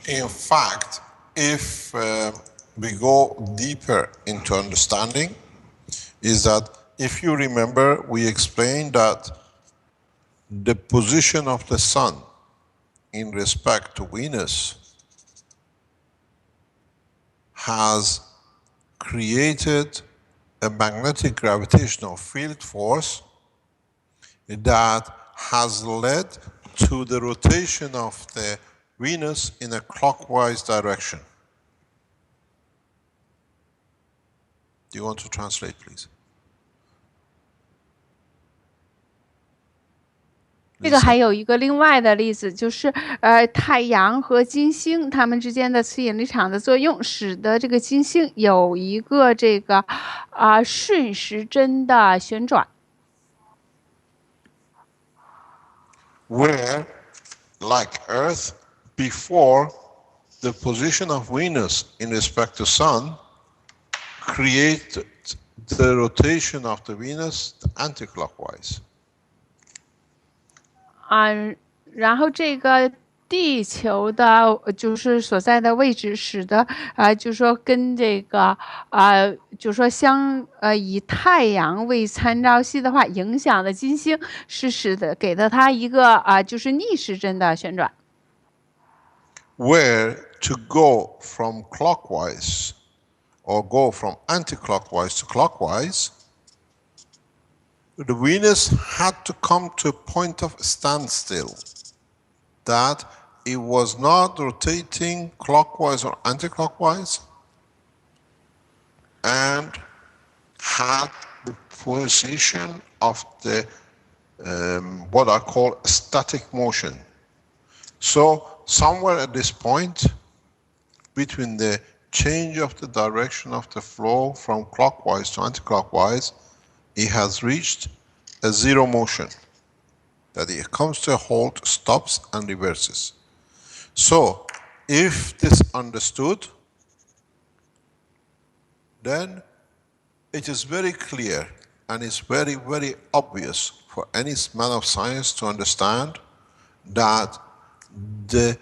In fact, if we go deeper into understanding, is that if you remember, we explained that the position of the sun in respect to Venus has created a magnetic gravitational field force that has led to the rotation of the Venus in a clockwise direction. Do you want to translate, please? 这个还有一个另外的例子，就是太阳和金星它们之间的磁引力场的作用，使得这个金星有一个这个顺时针的旋转。Where, like Earth, before the position of Venus in respect to Sun created the rotation of the Venus anti-clockwise. 然后这个地球的就是所在的位置，使得就是说跟这个就是说以太阳为参照系的话，影响的金星是使得给了它一个就是逆时针的旋转。Where to go from clockwise or go from anti-clockwise to clockwise, the Venus had to come to a point of standstill, that it was not rotating clockwise or anti-clockwise, and had the position of the what I call static motion. So somewhere at this point, between the change of the direction of the flow from clockwise to anti-clockwise, it has reached a zero motion, that it comes to a halt, stops and reverses. So if this understood, then it is very clear and it's very, very obvious for any man of science to understand that the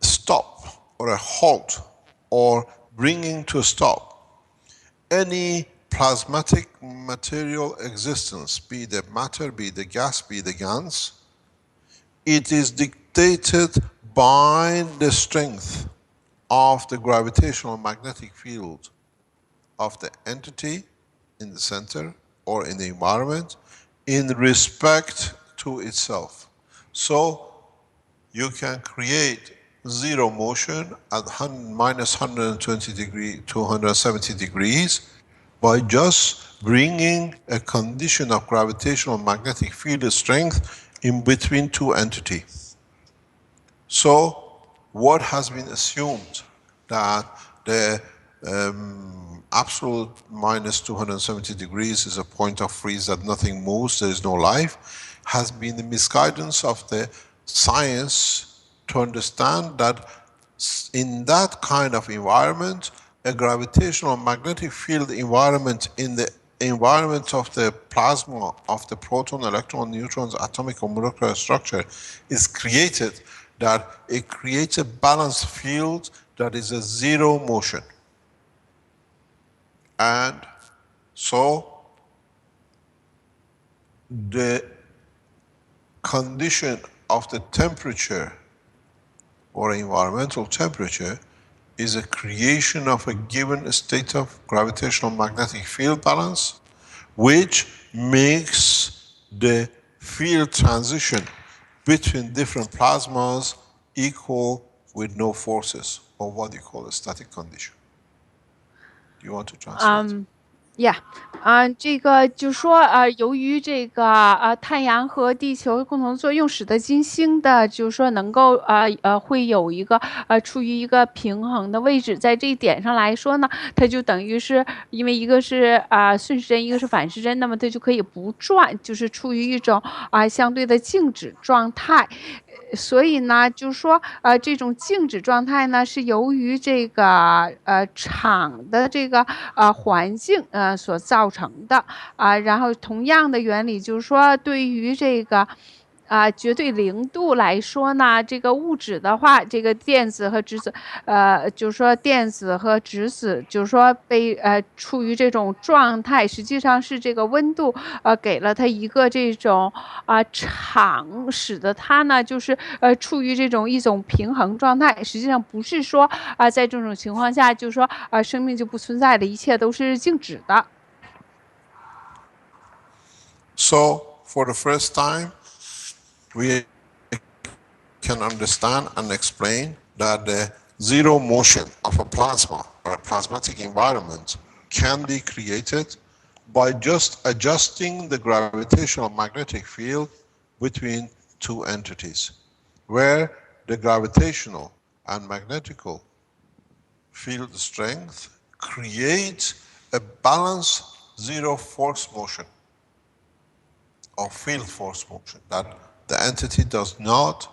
stop or a halt or bringing to a stop any plasmatic material existence, be it the matter, be it the gas, be it the GANs, it is dictated by the strength of the gravitational magnetic field of the entity in the center or in the environment in respect to itself. So you can create zero motion at minus 120 degrees, 270 degrees by just bringing a condition of gravitational magnetic field strength in between two entities. So what has been assumed that the absolute minus 270 degrees is a point of freeze that nothing moves, there is no life, has been the misguidance of the science to understand that in that kind of environment, a gravitational magnetic field environment in the environment of the plasma of the proton, electron, neutrons, atomic or molecular structure is created, that it creates a balanced field that is a zero motion. And so the condition of the temperature or environmental temperature is a creation of a given state of gravitational magnetic field balance, which makes the field transition between different plasmas equal with no forces, or what you call a static condition. Do you want to translate?这个就说由于这个太阳和地球共同作用，使得金星的，就是说能够会有一个处于一个平衡的位置。在这一点上来说呢，它就等于是因为一个是顺时针，一个是反时针，那么它就可以不转，就是处于一种相对的静止状态。所以呢，就是说，这种静止状态呢，是由于这个场的这个环境所造成的然后同样的原理就是说，对于这个绝对零度来说呢，这个物质的话，这个电子和质子，就是说电子和质子，就是说被处于这种状态，实际上是这个温度给了它一个这种场，使得它呢就是处于这种一种平衡状态。实际上不是说在这种情况下，就是说生命就不存在的，一切都是静止的。So for the first time, we can understand and explain that the zero motion of a plasma or a plasmatic environment can be created by just adjusting the gravitational magnetic field between two entities, where the gravitational and magnetical field strength creates a balanced zero force motion or field force motion, that the entity does not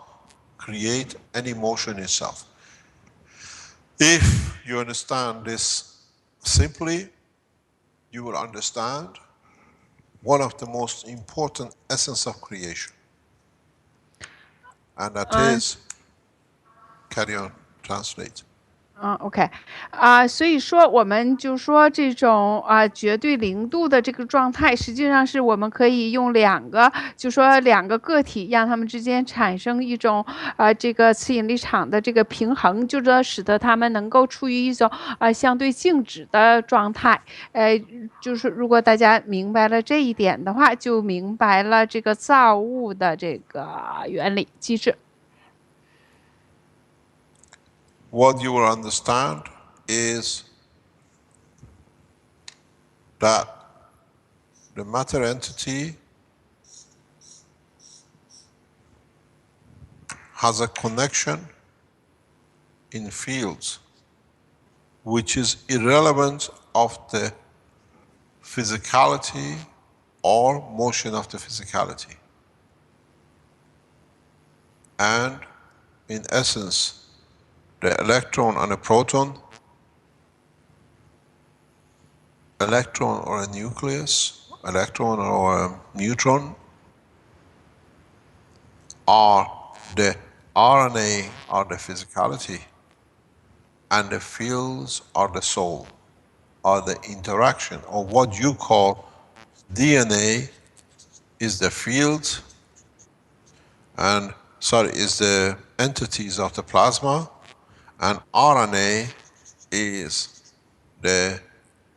create any motion itself. If you understand this simply, you will understand one of the most important essence of creation. And that is, carry on, translate. OK，所以说我们就说这种绝对零度的这个状态，实际上是我们可以用两个个体，让它们之间产生一种这个磁引力场的这个平衡，就使得它们能够处于一种相对静止的状态。就是如果大家明白了这一点的话，就明白了这个造物的这个原理机制。What you will understand is that the matter entity has a connection in fields which is irrelevant of the physicality or motion of the physicality. And in essence, the electron and a proton, electron or a nucleus, electron or a neutron, or the RNA or the physicality, and the fields are the soul, or the interaction, or what you call DNA is the field, and is the entities of the plasma, and RNA is the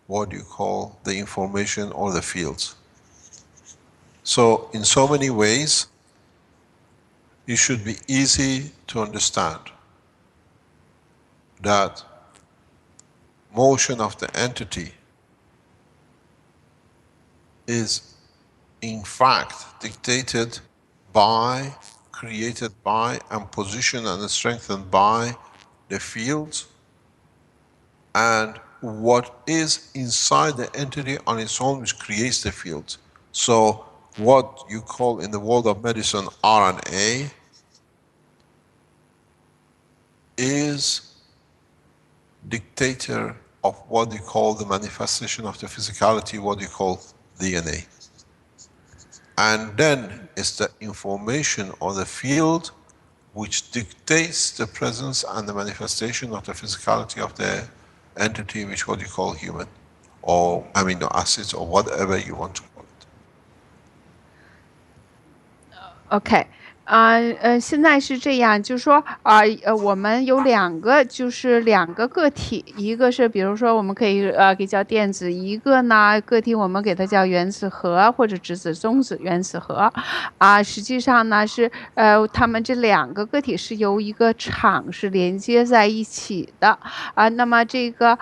what you call the information or the fields. So in so many ways, it should be easy to understand that motion of the entity is in fact dictated by, created by, and positioned and strengthened by the fields, and what is inside the entity on its own which creates the field. So what you call in the world of medicine RNA is dictator of what you call the manifestation of the physicality, what you call DNA. And then it's the information or the field which dictates the presence and the manifestation of the physicality of the entity, which what you call human, or amino acids, or whatever you want to call it. OK，现在是这样，就是说我们有两个个体，一个是比如说我们可以给叫电子，一个呢个体我们给它叫原子核或者质子中子原子核，实际上呢是它们这两个个体是由一个场是连接在一起的那么这个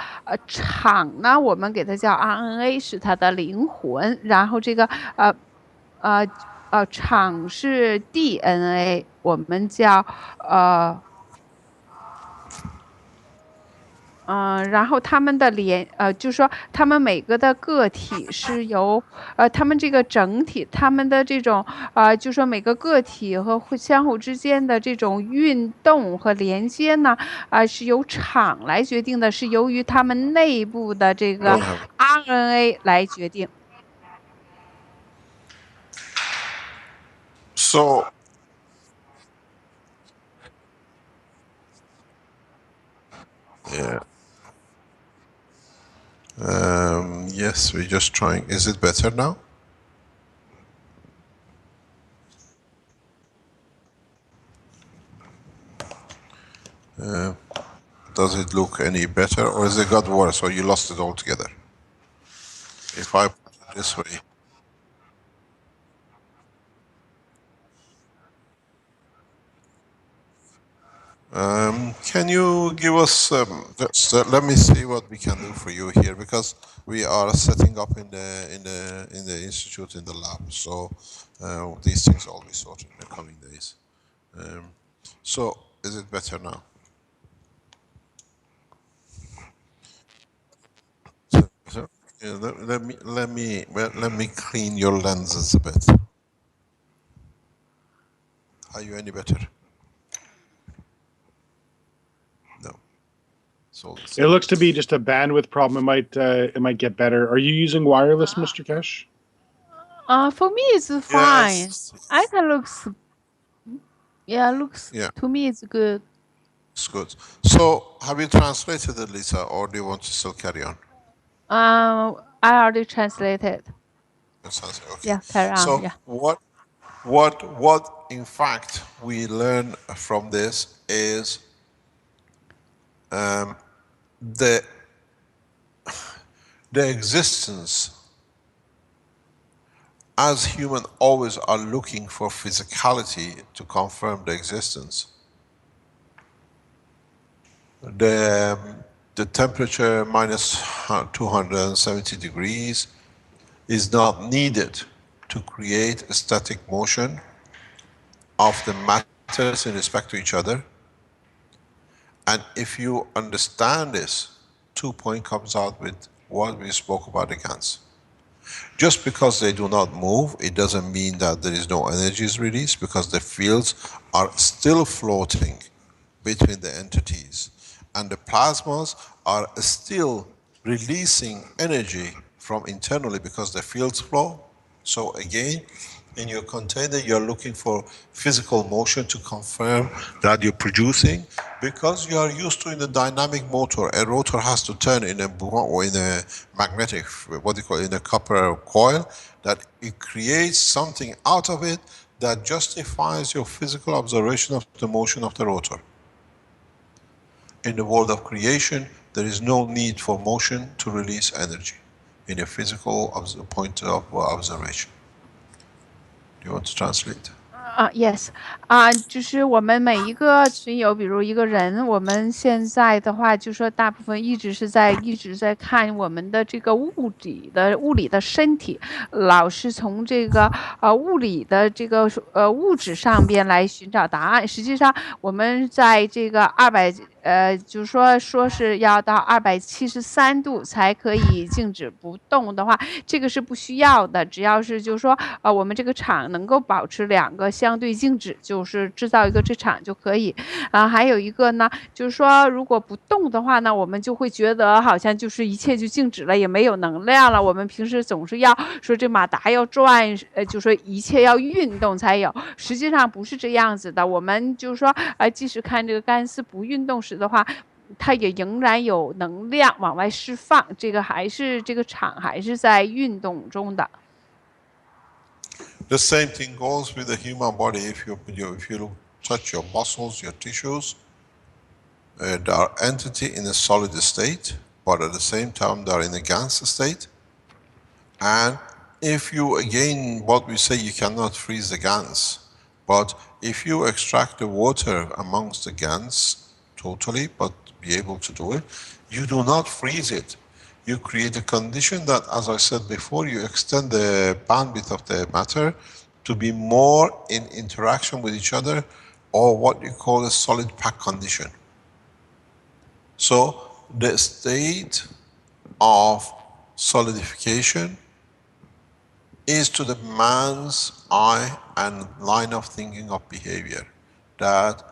场呢我们给它叫 RNA 是它的灵魂，然后这个场是 DNA， 我们叫然后它们的就是说它们每个的个体是由它们这个整体，它们的这种就是说每个个体和相互之间的这种运动和连接呢是由场来决定的，是由于它们内部的这个 RNA 来决定。So, yeah. Yes, we're just trying. Is it better now? Does it look any better, or has it got worse, or you lost it altogether? If I put it this way. Can you give us just let me see what we can do for you here, because we are setting up in the institute, in the lab, so these things will be sorted in the coming days. So is it better now? So, let me clean your lenses a bit. Are you any better? It looks to be just a bandwidth problem. It might get better. Are you using wireless, Mr. Kesh? For me it's fine. Yes. I can looks to me it's good. It's good. So have you translated it, Lisa, or do you want to still carry on? I already translated. Okay. Yeah, carry on. So yeah. what in fact we learn from this is the existence, as humans always are looking for physicality to confirm the existence. The temperature minus 270 degrees is not needed to create a static motion of the matters in respect to each other. And if you understand this, 2 points comes out with what we spoke about the GANs. Just because they do not move, it doesn't mean that there is no energies released, because the fields are still floating between the entities. And the plasmas are still releasing energy from internally because the fields flow. So again, in your container, you're looking for physical motion to confirm that you're producing, because you are used to in a dynamic motor. A rotor has to turn in a or in a magnetic, what do you call it, in a copper coil, that it creates something out of it that justifies your physical observation of the motion of the rotor. In the world of creation, there is no need for motion to release energy in a physical point of observation. Do you want to translate? Yes，就是我们每一个群友，比如一个人，我们现在的话，就说大部分一直在看我们的这个物理的身体，老是从这个物理的这个物质上边来寻找答案。实际上，我们在这个就是说是要到273度才可以静止不动的话，这个是不需要的。只要是就是说我们这个场能够保持两个相对静止，就是制造一个这场就可以。还有一个呢，就是说如果不动的话呢，我们就会觉得好像就是一切就静止了，也没有能量了。我们平时总是要说这马达要转，就说一切要运动才有。实际上不是这样子的。我们就是说即使看这个干丝不运动时的话，它也仍然有能量往外释放，这个场还是在运动中的。The same thing goes with the human body. If you touch your muscles, your tissues, they are entity in a solid state, but at the same time they are in a gas state. And if you, again, what we say, you cannot freeze the GANs, but if you extract the water amongst the GANs totally, but be able to do it, you do not freeze it. You create a condition that, as I said before, you extend the bandwidth of the matter to be more in interaction with each other, or what you call a solid pack condition. So the state of solidification is to the man's eye and line of thinking of behavior, that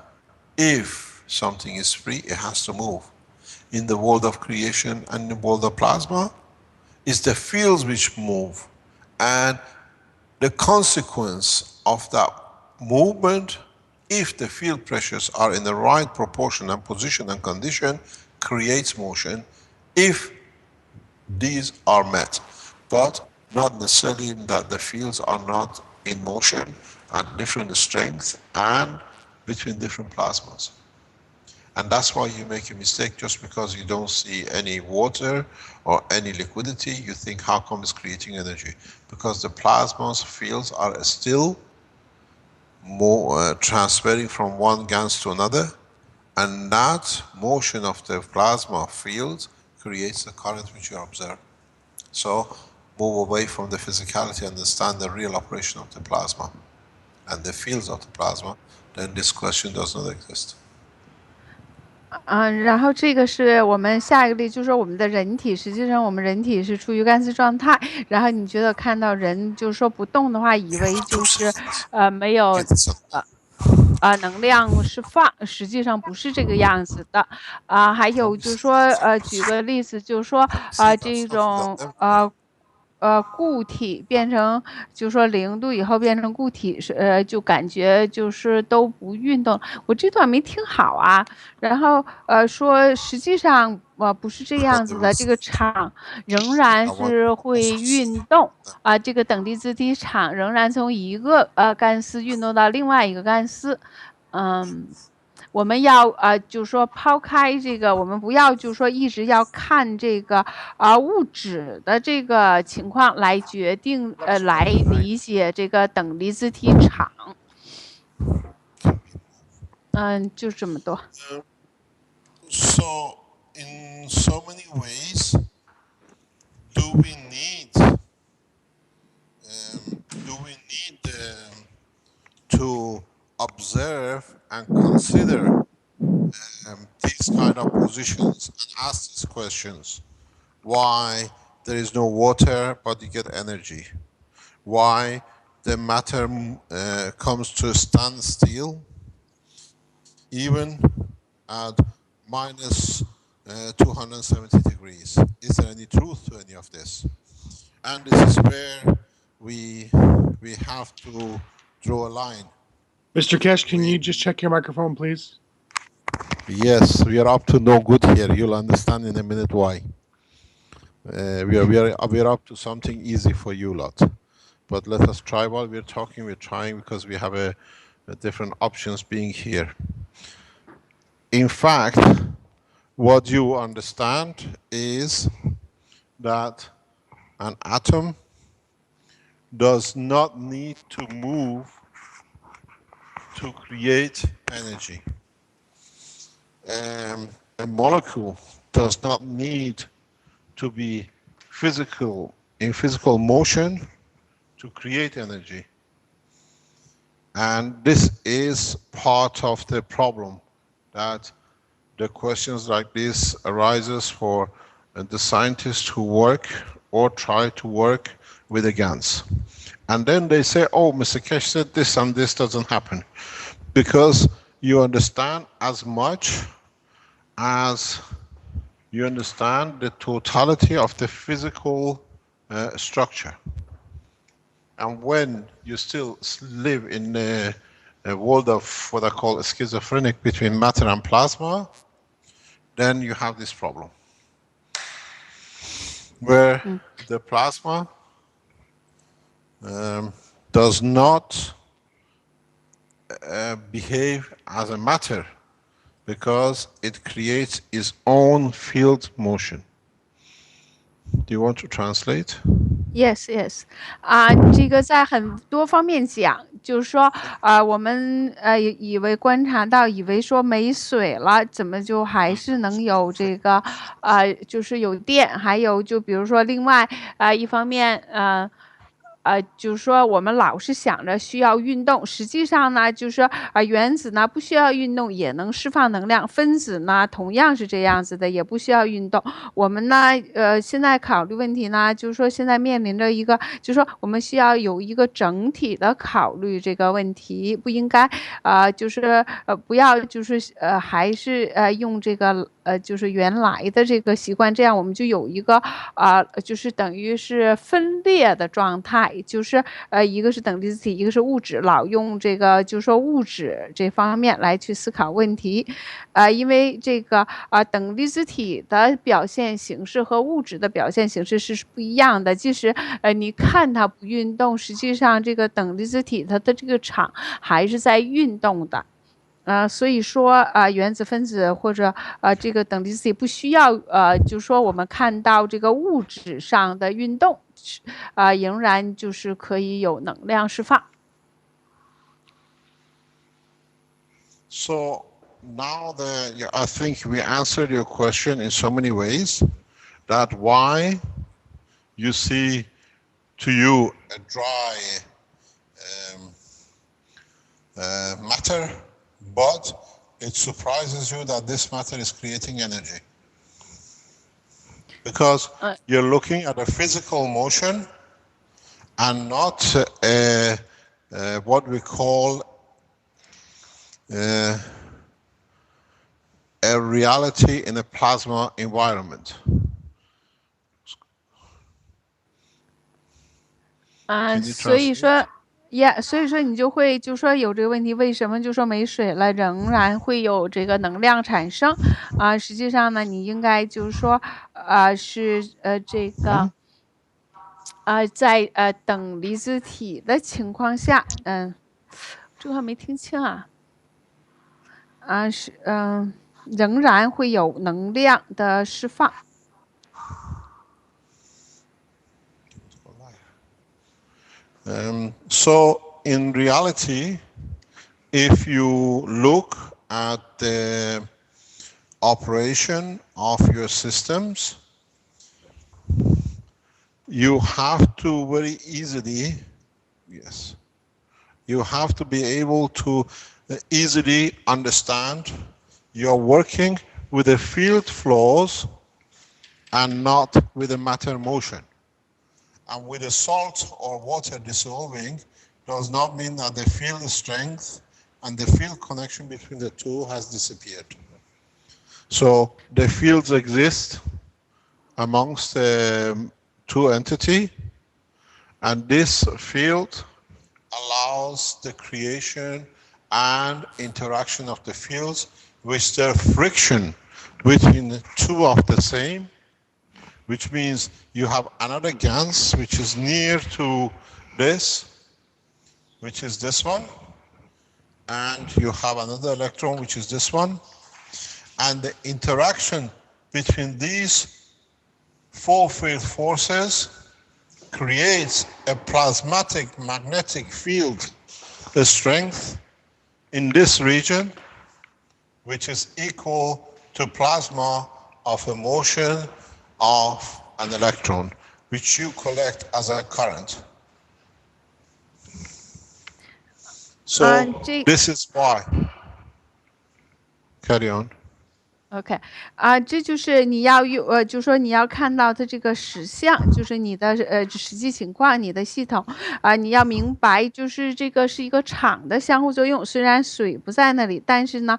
if something is free, it has to move. In the world of creation and the world of plasma, it's the fields which move, and the consequence of that movement, if the field pressures are in the right proportion and position and condition, creates motion, if these are met. But not necessarily that the fields are not in motion at different strengths and between different plasmas. And that's why you make a mistake. Just because you don't see any water or any liquidity, you think, how come it's creating energy? Because the plasma's fields are still more transferring from one gas to another, and that motion of the plasma field creates the current which you observe. So move away from the physicality, understand the real operation of the plasma and the fields of the plasma, then this question does not exist. 然后这个是我们下一个例，就是说我们的人体，实际上我们人体是处于干丝状态。然后你觉得看到人就是说不动的话，以为就是没有能量释放，实际上不是这个样子的。还有就是说举个例子，就是说这种固体变成，就是说0度以后变成固体就感觉就是都不运动。我这段没听好啊。然后说实际上不是这样子的，这个场仍然是会运动这个等离子体场仍然从一个干丝运动到另外一个干丝。我们要就是说抛开这个，我们不要就是说一直要看这个物质的这个情况来决定来理解这个等离子体场。就这么多。So in so many ways, do we need to observe and consider these kind of positions and ask these questions? Why there is no water but you get energy? Why the matter comes to a standstill even at minus 270 degrees? Is there any truth to any of this? And this is where we have to draw a line. Mr. Kesh, can you just check your microphone, please? Yes, we are up to no good here. You'll understand in a minute why. We are up to something easy for you lot. But let us try while we're talking. We're trying because we have a different options being here. In fact, what you understand is that an atom does not need to move to create energy. A molecule does not need to be in physical motion to create energy. And this is part of the problem, that the questions like this arises for the scientists who work or try to work with the GANs. And then they say, oh, Mr. Kesh said this and this doesn't happen. Because you understand as much as you understand the totality of the physical structure. And when you still live in a world of what I call schizophrenic between matter and plasma, then you have this problem. Where the plasma does not behave as a matter because it creates its own field motion. Do you want to translate? Yes, yes. 这个在很多方面讲，就是说，我们以为观察到，以为说没水了，怎么就还是能有这个就是有电，还有就比如说另外一方面就是说我们老是想着需要运动，实际上呢，就是说原子呢不需要运动也能释放能量，分子呢同样是这样子的，也不需要运动。我们呢现在考虑问题呢，就是说现在面临着一个，就是说我们需要有一个整体的考虑这个问题，不应该就是不要就是还是用这个就是原来的这个习惯，这样我们就有一个就是等于是分裂的状态。就是一个是等离子体，一个是物质，老用这个就是说物质这方面来去思考问题，因为这个等离子体的表现形式和物质的表现形式是不一样的。即使你看它不运动，实际上这个等离子体它的这个场还是在运动的。所以说原子分子或者这个等离子体不需要就是说我们看到这个物质上的运动，仍然就是可以有能量释放。So now I think we answered your question in so many ways that why you see to you a dry matter, but it surprises you that this matter is creating energy. Because you're looking at a physical motion and not what we call a reality in a plasma environment. 所以说所以说你就会就说有这个问题，为什么就说没水了仍然会有这个能量产生实际上呢，你应该就是说是这个在等离子体的情况下，这个还没听清是仍然会有能量的释放。So in reality, if you look at the operation of your systems, you have to very easily, you have to be able to easily understand you're working with the field flows and not with the matter motion. And with the salt or water dissolving does not mean that the field strength and the field connection between the two has disappeared. So the fields exist amongst the two entities, And this field allows the creation and interaction of the fields which their friction between the two of the same, which means you have another GANs which is near to this, which is this one, and you have another electron which is this one, and the interaction between these four field forces creates a plasmatic magnetic field strength in this region which is equal to plasma of a motion of an electron which you collect as a current. So this is why. Carry on. OK，这就是你要用就是说你要看到它这个实相，就是你的实际情况，你的系统你要明白，就是这个是一个场的相互作用。虽然水不在那里，但是呢，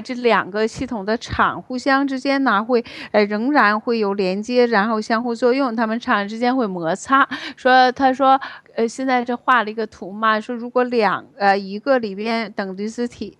这两个系统的场互相之间呢会仍然会有连接，然后相互作用，它们场之间会摩擦。他说现在这画了一个图嘛，说如果一个里边等离子体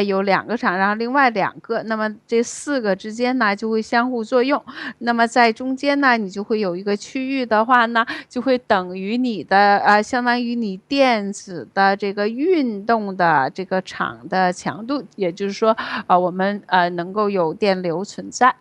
有两个场，然后另外两个，那么这4个之间呢就会相互作用。那么在中间呢，你就会有一个区域的话呢，就会等于你的相当于你电子的这个运动的这个场的强度，也就是说我们能够有电流存在。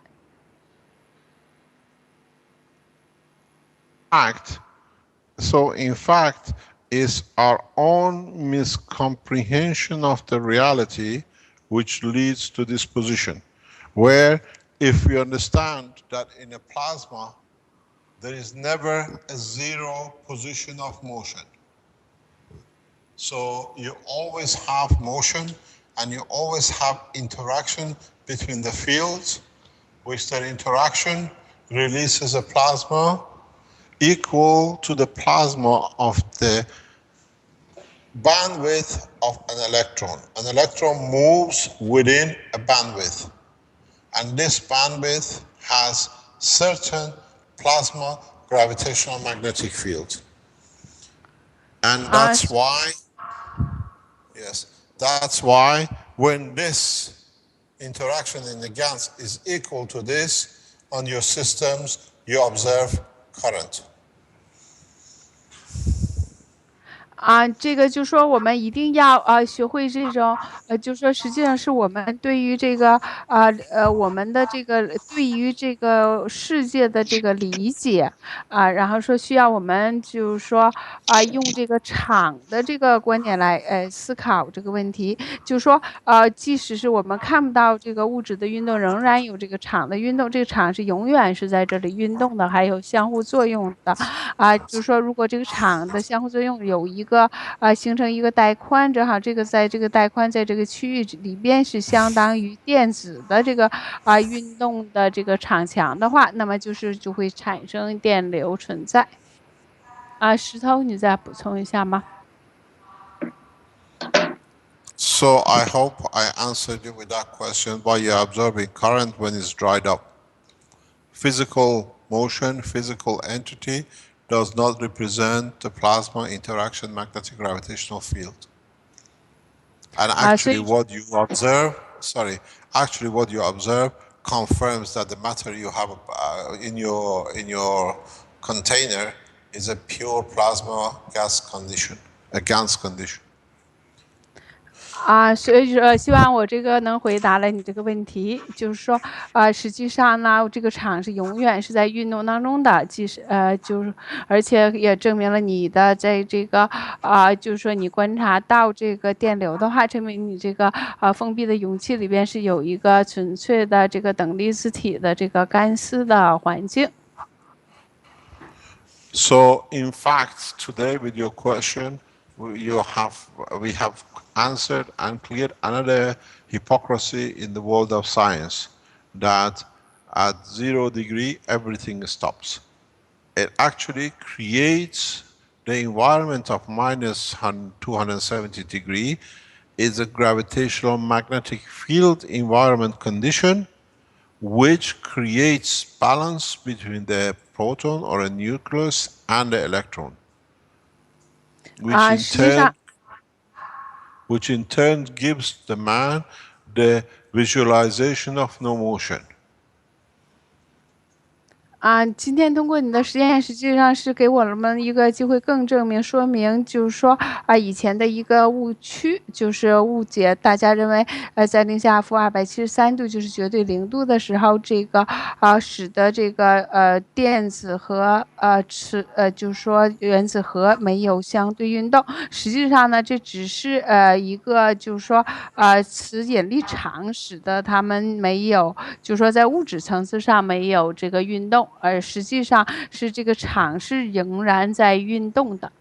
So in fact, it's our own miscomprehension of the reality which leads to this position, where if we understand that in a plasma, there is never a zero position of motion. So you always have motion and you always have interaction between the fields, which that interaction releases a plasma equal to the plasma of the bandwidth of an electron. An electron moves within a bandwidth, and this bandwidth has certain plasma gravitational magnetic field. And that's why, that's why when this interaction in the GANs is equal to this, on your systems you observe current. 这个就说我们一定要学会这种就说实际上是我们对于这个我们的这个对于这个世界的这个理解然后说需要我们就是说用这个场的这个观点来思考这个问题，就是说即使是我们看不到这个物质的运动，仍然有这个场的运动，这个场是永远是在这里运动的，还有相互作用的就是说如果这个场的相互作用有一个形成一个带宽，正好这个在这个带宽在这个区域里边是相当于电子的这个运动的这个场强的话，那么就会产生电流存在。石头，你再补充一下吗？ So I hope I answered you with that question, why you're observing current when it's dried up. Physical motion, physical entity does not represent the plasma interaction magnetic gravitational field. And actually what you observe, what you observe confirms that the matter you have in your container is a pure plasma gas condition, a GANs condition. 所以说希望我这个能回答了你这个问题，就是说实际上呢，这个场是永远是在运动当中的，即使就是而且也证明了你的在这个就是说你观察到这个电流的话，证明你这个封闭的容器里边是有一个纯粹的这个等离子体的这个干湿的环境。 So in fact, today with your question, we have answered and cleared another hypocrisy in the world of science, that at 0 degree everything stops. It actually creates the environment of minus 270 degree is a gravitational magnetic field environment condition which creates balance between the proton or a nucleus and the electron. which in turn gives the man the visualization of no motion. 今天通过你的实验，实际上是给我们一个机会，更证明说明，就是说以前的一个误区，就是误解，大家认为在零下负273度就是绝对0度的时候，这个使得这个电子和就是说原子核没有相对运动。实际上呢，这只是一个就是说磁引力场使得它们没有，就是说在物质层次上没有这个运动。而实际上是这个场是仍然在运动的。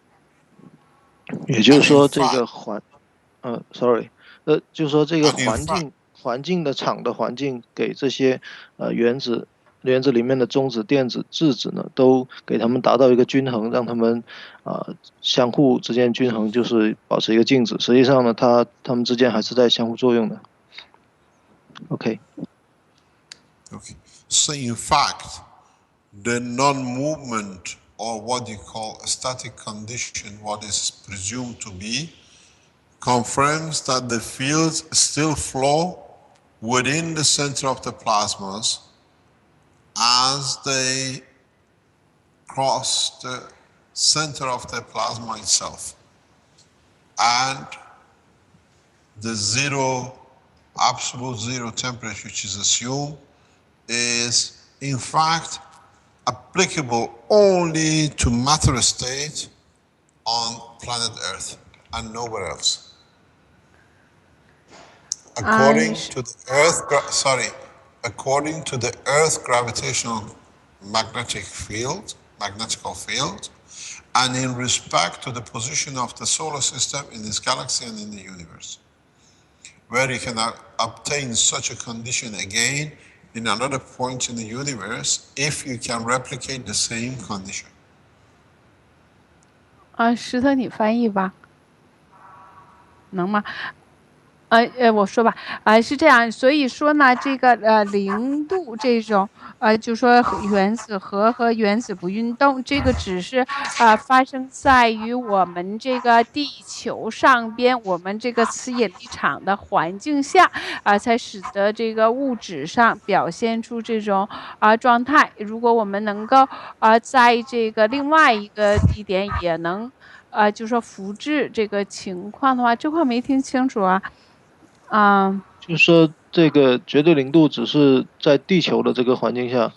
也就是说，这个就是说这个环境的场的环境给这些原子里面的中子、电子、质子呢，都给他们达到一个均衡，让他们相互之间均衡，就是保持一个静止。实际上呢，它们之间还是在相互作用的。Okay. So in fact, the non-movement, or what you call a static condition, what is presumed to be, confirms that the fields still flow within the center of the plasmas as they cross the center of the plasma itself. And the absolute zero temperature which is assumed is in fact applicable only to matter state on planet Earth and nowhere else. According to the Earth gravitational magnetical field, and in respect to the position of the solar system in this galaxy and in the universe, where you can obtain such a condition again in another point in the universe if you can replicate the same condition. 石头，你翻译吧，能吗？我说吧，是这样，所以说呢，这个0度这种就说原子核和原子不运动，这个只是发生在于我们这个地球上边，我们这个磁引力场的环境下才使得这个物质上表现出这种状态。如果我们能够在这个另外一个地点也能就说复制这个情况的话，这块没听清楚啊。就是说这个绝对0度只是在地球的这个环境下，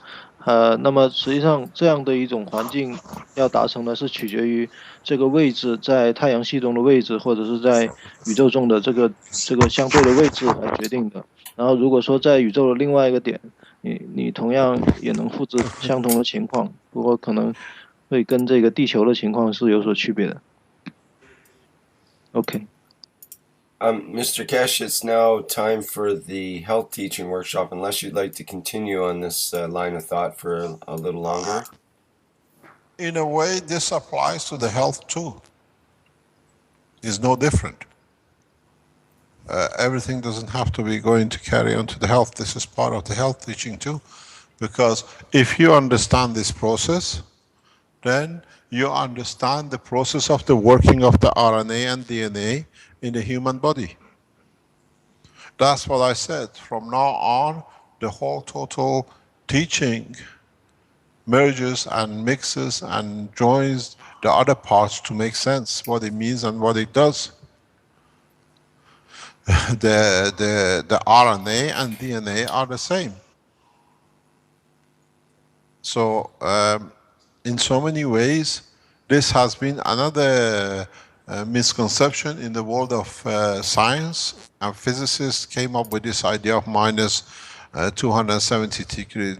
那么实际上这样的一种环境要达成的是取决于这个位置在太阳系中的位置，或者是在宇宙中的这个相对的位置来决定的。然后如果说在宇宙的另外一个点，你同样也能复制相同的情况，不过可能会跟这个地球的情况是有所区别的。Okay. Mr. Kesh, it's now time for the health teaching workshop, unless you'd like to continue on this line of thought for a little longer. In a way, this applies to the health too. It's no different. Everything doesn't have to be going to carry on to the health. This is part of the health teaching too. Because if you understand this process, then you understand the process of the working of the RNA and DNA in the human body. That's what I said. From now on, the whole total teaching merges and mixes and joins the other parts to make sense, what it means and what it does. The RNA and DNA are the same. So, in so many ways, this has been another misconception in the world of science, and physicists came up with this idea of minus 273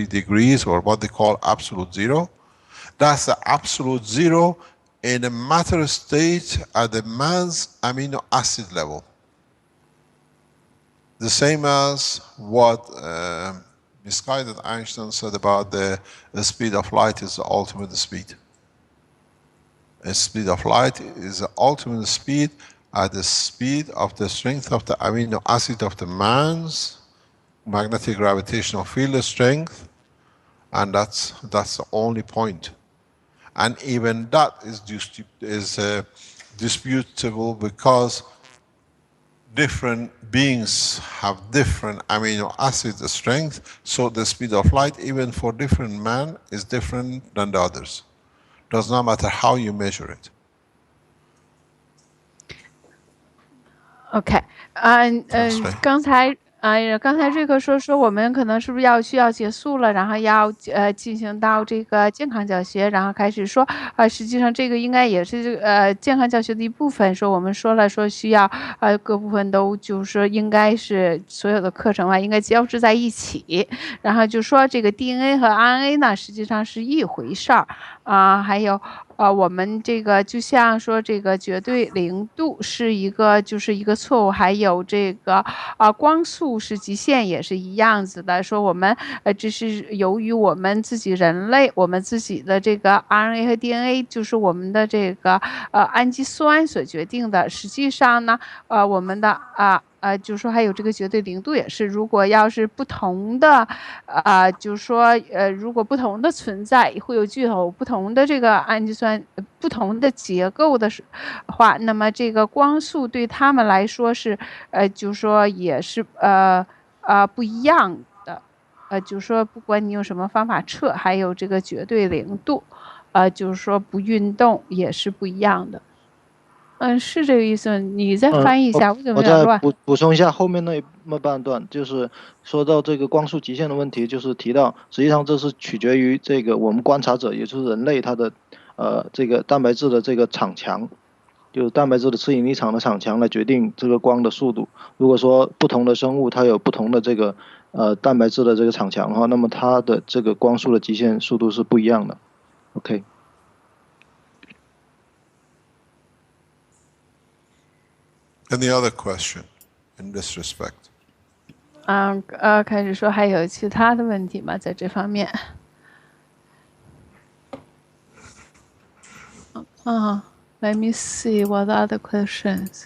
degrees, or what they call absolute zero. That's the absolute zero in a matter state at the man's amino acid level. The same as what misguided Einstein said about the speed of light is the ultimate speed. The speed of light is the ultimate speed at the speed of the strength of the amino acid of the man's magnetic gravitational field strength, and that's the only point. And even that is disputable because different beings have different amino acid strength, so the speed of light, even for different man, is different than the others. Does not matter how you measure it. OK，刚才瑞克说我们可能是不是需要结束了，然后要进行到这个健康教学，然后开始说实际上这个应该也是健康教学的一部分。说我们说了说需要各部分都就是说应该是所有的课程应该交织在一起，然后就说这个 DNA 和 RNA 呢实际上是一回事儿还有我们这个就像说这个绝对零度是一个就是一个错误，还有这个光速是极限也是一样子的。说我们这是由于我们自己人类我们自己的这个 RNA 和 DNA 就是我们的这个氨基酸所决定的。实际上呢我们的就是说还有这个绝对零度也是，如果要是不同的就是说如果不同的存在会有具有不同的这个氨基酸不同的结构的话，那么这个光速对他们来说是就是说也是不一样的就是说不管你用什么方法测，还有这个绝对零度就是说不运动也是不一样的。是这个意思，你再翻译一下，为什么有点乱？我再补充一下后面那半段，就是说到这个光速极限的问题，就是提到实际上这是取决于这个我们观察者，也就是人类它的这个蛋白质的这个场强，就是蛋白质的次引力场的场强来决定这个光的速度。如果说不同的生物它有不同的这个蛋白质的这个场强的话，那么它的这个光速的极限速度是不一样的。OK。Any other question in this respect? 开始说还有其他的问题吗？在这方面？Let me see what other questions.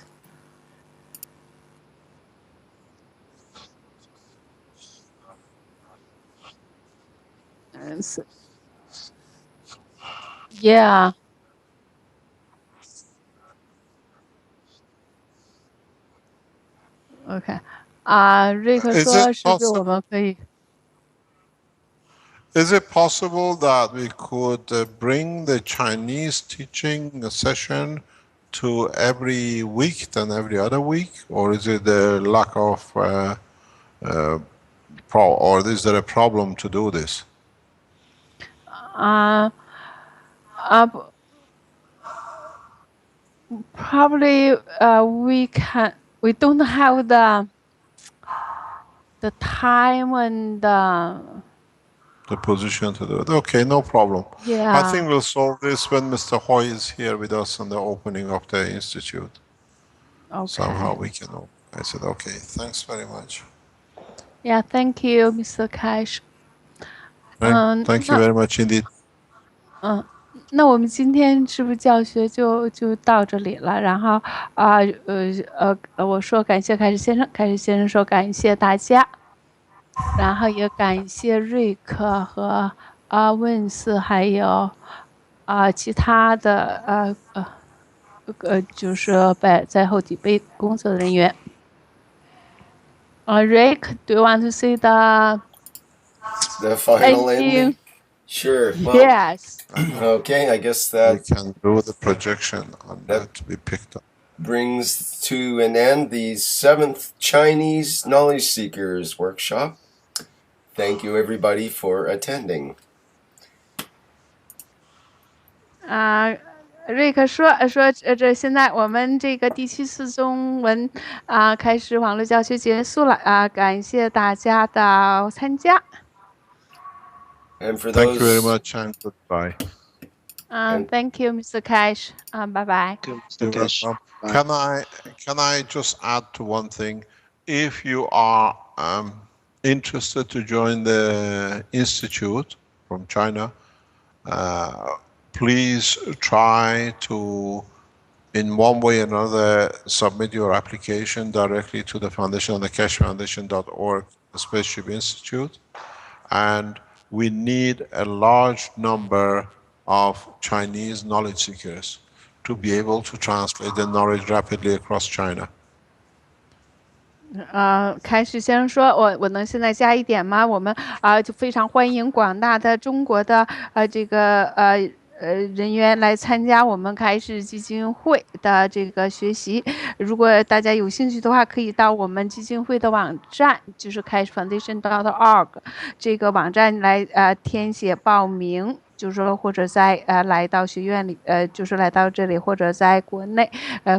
Yeah. OK，瑞克说是不是我们可以 Is it possible that we could bring the Chinese teaching session to every week than every other week, or is it the lack of or is there a problem to do this? Probably we don't have the time and the position to do it. Okay, no problem. Yeah. I think we'll solve this when Mr. Hoy is here with us on the opening of the institute. Okay. Somehow we can. I said, okay, thanks very much. Yeah, thank you, Mr. Cash. Thank you very much indeed. 那我们今天是不是教学就到这里了？然后我说感谢凯什先生说感谢大家，然后也感谢瑞克和温斯还有其他的就是在后底备工作人员。Rick, do you want to say the final ending? Sure. Well, yes. Okay, I guess that we can do the projection on that to be picked up. Brings to an end the 7th Chinese Knowledge Seekers Workshop. Thank you everybody for attending. 瑞克说这现在我们这个第7次中文开始网络教学结束了感谢大家的参加。And for those, thank you very much and goodbye. Thank you, Mr. Cash. Bye bye. Mr. Cash. Can I just add to one thing? If you are interested to join the institute from China, please try to, in one way or another, submit your application directly to the foundation on the cashfoundation.org, the Spaceship Institute, and we need a large number of Chinese knowledge seekers to be able to translate the knowledge rapidly across China. 开始先生说，我能现在加一点吗？我们就非常欢迎广大的中国的这个人员来参加我们开始基金会的这个学习。如果大家有兴趣的话，可以到我们基金会的网站，就是 cashfoundation.org 这个网站来填写报名。就是说，或者在来到学院里，就是来到这里，或者在国内，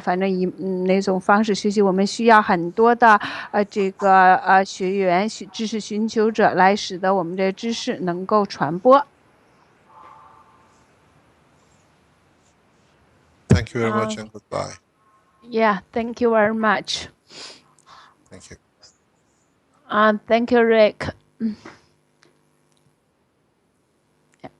反正以哪种方式学习，我们需要很多的这个学员、知识寻求者来使得我们的知识能够传播。Thank you very much and goodbye. Yeah, thank you very much. Thank you. Thank you, Rick. Yeah.